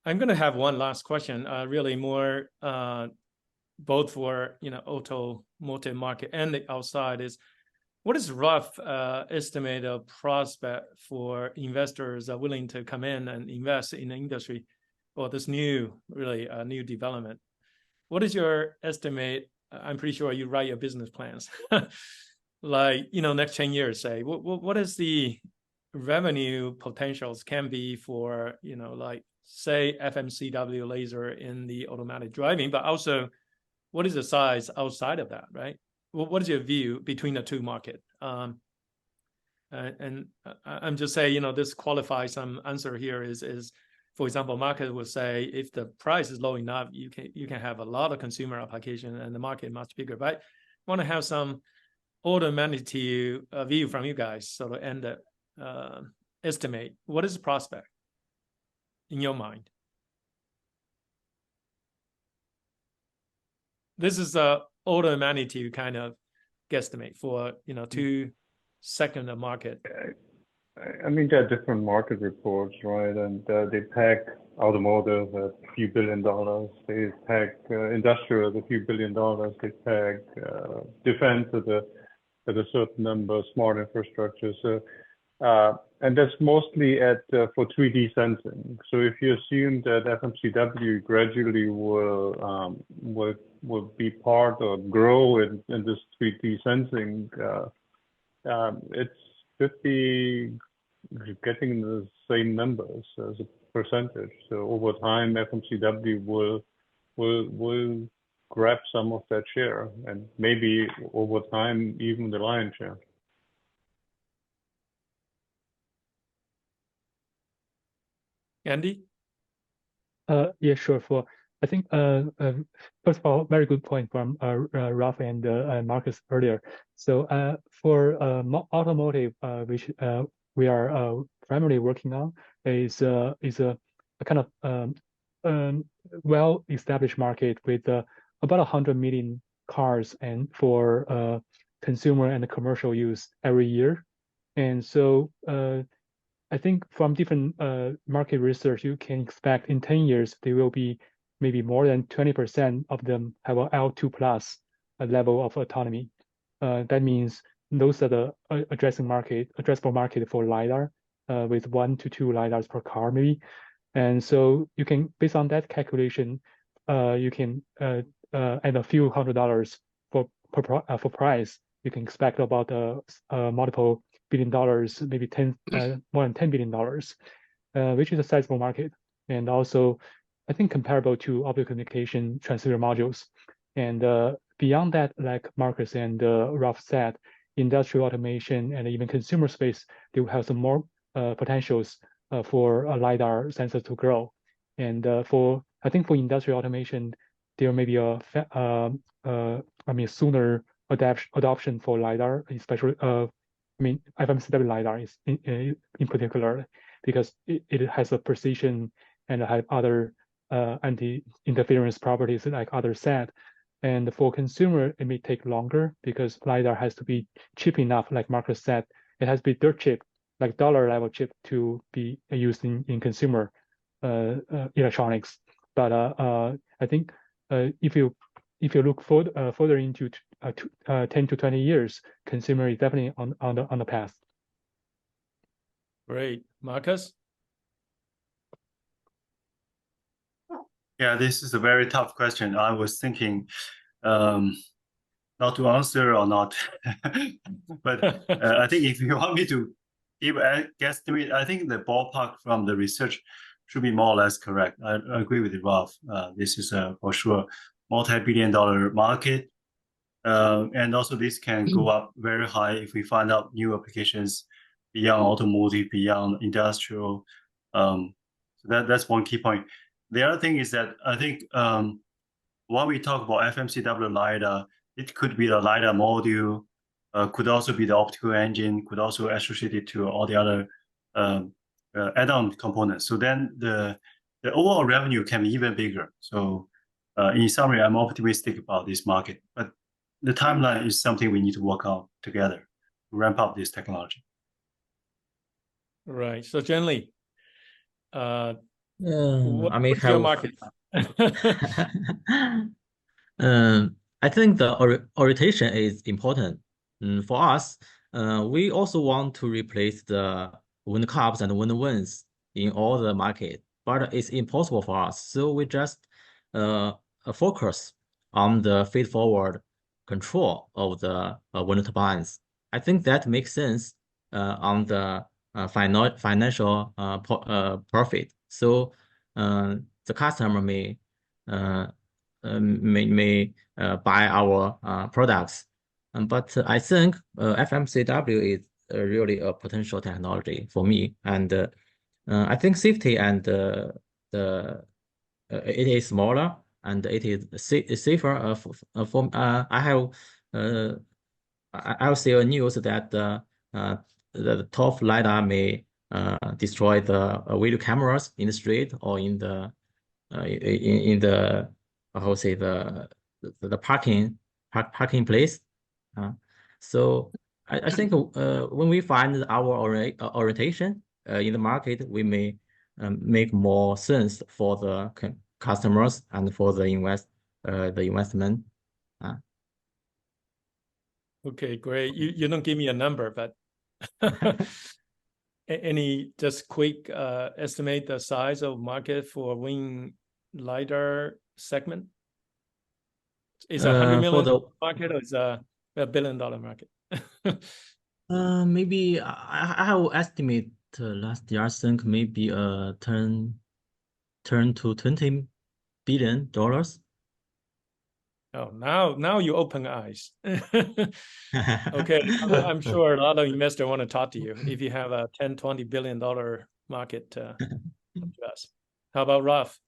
S8: I'm going to have one last question, really more both for, you know, automotive market and the outside is, what is rough estimate of prospect for investors willing to come in and invest in the industry or this new development? What is your estimate? I'm pretty sure you write your business plans. Like, you know, next 10 years, say, what is the revenue potentials can be for, you know, like, say, FMCW laser in the automatic driving, but also what is the size outside of that, right? What is your view between the two market? And I'm just saying, you know, this qualifies some answer here is, for example, market will say if the price is low enough, you can have a lot of consumer application and the market much bigger. But want to have some order of magnitude view from you guys, sort of end estimate, what is the prospect in your mind? This is a order of magnitude kind of guesstimate for 2 segment of market.
S5: I mean, there are different market reports, right? And they peg automotive at a few $1 billion. They peg industrial at a few $1 billion. They peg defense at a certain number, smart infrastructure. So, and that's mostly for 3D sensing. So if you assume that FMCW gradually will be part or grow in this 3D sensing, it's 50 getting the same numbers as a percentage. So over time, FMCW will grab some of that share, and maybe over time even the lion's share.
S8: Andy?
S2: Yeah, sure. I think first of all, very good point from Ralph and Marcus earlier. So for automotive, which we are primarily working on, is a kind of well-established market with about 100 million cars and for consumer and commercial use every year. And so I think from different market research, you can expect in 10 years, there will be maybe more than 20% of them have a L2 plus level of autonomy. That means those are the addressable market for LiDAR with 1 to 2 LiDARs per car maybe. And so you can, based on that calculation, you can add a few $100s for price. You can expect about multiple $1 billion, maybe more than $10 billion, which is a sizable market. And also, I think comparable to optical communication transceiver modules. And beyond that, like Marcus and Ralph said, industrial automation and even consumer space, they will have some more potentials for a LiDAR sensor to grow. And I think for industrial automation, there may be a sooner adoption for LiDAR, especially FMCW LiDAR is in particular, because it has a precision and have other anti-interference properties like others said. And for consumer, it may take longer because LiDAR has to be cheap enough, like Marcus said. It has to be dirt cheap, like dollar level chip to be used in consumer electronics. But I think if you look further into 10 to 20 years, consumer is definitely on the path.
S8: Great, Marcus.
S7: Yeah, this is a very tough question. I was thinking not to answer or not, but I think if you want me to give a guesstimate, I think the ballpark from the research should be more or less correct. I agree with Ralph. This is for sure multi-billion-dollar market, and also this can go up very high if we find out new applications beyond automotive, beyond industrial. So that's one key point. The other thing is that I think when we talk about FMCW LiDAR, it could be the LiDAR module, could also be the optical engine, could also associate it to all the other add-on components. So then the overall revenue can be even bigger. So in summary, I'm optimistic about this market, but the timeline is something we need to work on together to ramp up this technology.
S8: Right. So generally, what's
S6: your
S8: market?
S6: I think the orientation is important. For us, we also want to replace the wind cups and wind wings in all the market, but it's impossible for us. So we just focus on the feed-forward control of the wind turbines. I think that makes sense on the financial profit. So the customer may buy our products, but I think FMCW is really a potential technology for me, and I think safety and it is smaller and it is safer. I I'll see a news that the top LiDAR may destroy the video cameras in the street or in the how say the parking place. So I think when we find our orientation in the market, we may make more sense for the customers and for the investment.
S8: Okay, great. You don't give me a number, but any just quick estimate the size of market for wing LiDAR segment? Is a $100 million market or is a $1 billion market?
S6: Maybe I will estimate last year I think maybe turn to $20 billion.
S8: Oh, now you open eyes. Okay, I'm sure a lot of investors want to talk to you if you have a $10-20 billion market to us. How about Ralph?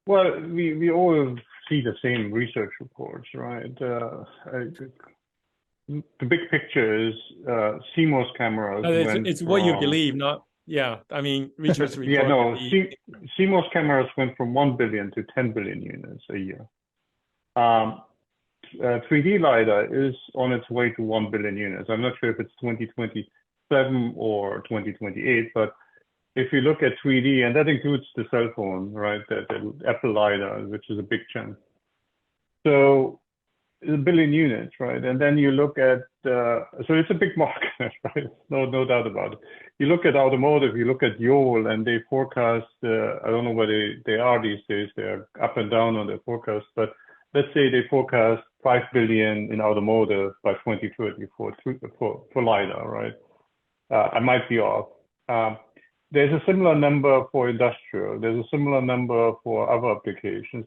S5: Well, we all see the same research reports, right? The big picture is CMOS cameras.
S8: It's what you believe, not I mean, research report.
S5: Yeah, no. CMOS cameras went from 1 billion to 10 billion units a year. 3D LiDAR is on its way to 1 billion units. I'm not sure if it's 2027 or 2028, but if you look at 3D, and that includes the cell phone, right? The Apple LiDAR, which is a big chunk. So it's 1 billion units, right? And then you look at, so it's a big market, right? No doubt about it. You look at automotive, you look at Yole, and they forecast, I don't know where they are these days, they're up and down on their forecast, but let's say they forecast 5 billion in automotive by 2030 for LiDAR, right? I might be off. There's a similar number for industrial. There's a similar number for other applications.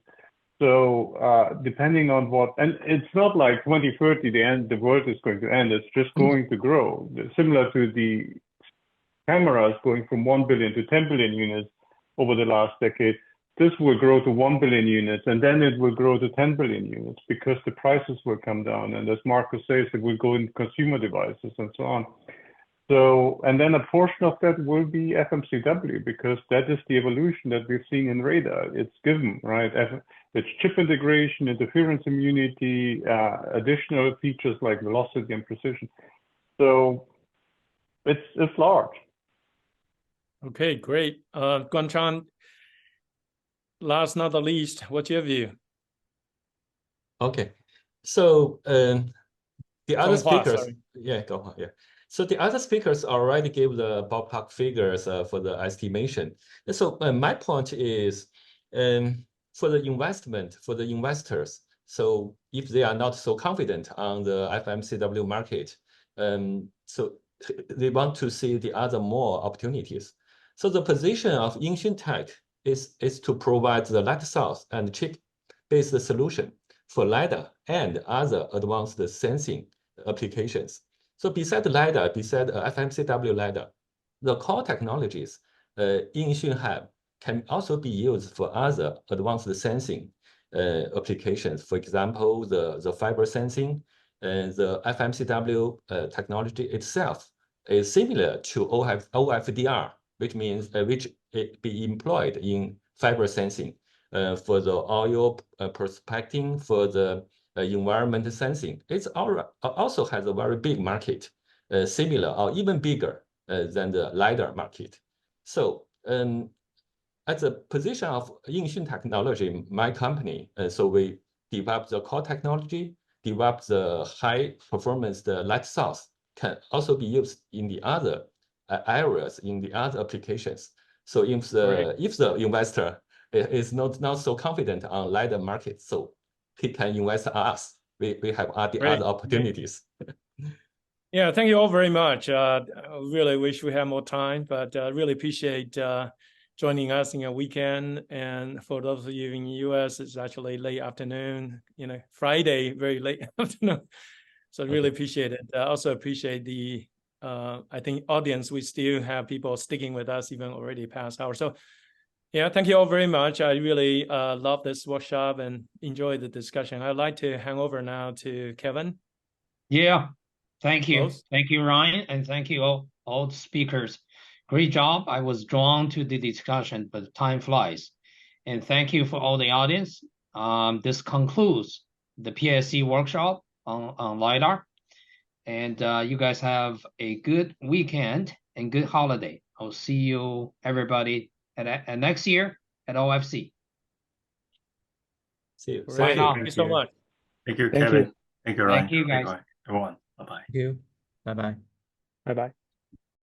S5: So depending on what, and it's not like 2030, the world is going to end. It's just going to grow. Similar to the cameras going from 1 billion to 10 billion units over the last decade, this will grow to 1 billion units, and then it will grow to 10 billion units because the prices will come down. And as Marcus says, it will go in consumer devices and so on. So, and then a portion of that will be FMCW because that is the evolution that we've seen in radar. It's given, right? It's chip integration, interference immunity, additional features like velocity and precision. So it's large.
S8: Okay, great. Guanchan, last not the least, what's your view?
S3: Okay, so the other speakers, go on, So the other speakers already gave the ballpark figures for the estimation. And so my point is, for the investors, so if they are not so confident on the FMCW market, so they want to see the other more opportunities. So the position of Yingxun Tech is to provide the light source and chip-based solution for LiDAR and other advanced sensing applications. So beside LiDAR, beside FMCW LiDAR, the core technologies Yingxun have can also be used for other advanced sensing applications. For example, the fiber sensing, the FMCW technology itself is similar to OFDR, which means which it be employed in fiber sensing for the oil prospecting, for the environment sensing. It also has a very big market, similar or even bigger than the LiDAR market. So at the position of Yingxun Technology, my company, so we develop the core technology, develop the high performance, the light source can also be used in the other areas, in the other applications. So if the investor is not so confident on LiDAR market, so he can invest on us. We have the other opportunities.
S8: Yeah, thank you all very much. I really wish we had more time, but really appreciate joining us in a weekend. And for those of you in the US, it's actually late afternoon, Friday, very late afternoon. So I really appreciate it. I also appreciate the, I think, audience. We still have people sticking with us even already past hour. So Yeah, thank you all very much. I really love this workshop and enjoyed the discussion. I'd like to hand over now to Kevin.
S1: Yeah, thank you.
S8: Close.
S1: Thank you, Ryan, and thank you all the speakers. Great job. I was drawn to the discussion, but time flies. And thank you for all the audience. This concludes the PSC workshop on LiDAR. And you guys have a good weekend and good holiday. I'll see you, everybody, at next year at OFC.
S3: See you.
S8: Great.
S1: now.
S8: Thank you so much.
S7: Thank you,
S2: Thank
S7: Kevin.
S2: you.
S7: Thank you, Ryan.
S1: Thank you, guys.
S7: Everyone. Bye-bye.
S6: Thank you. Bye-bye.
S2: Bye-bye.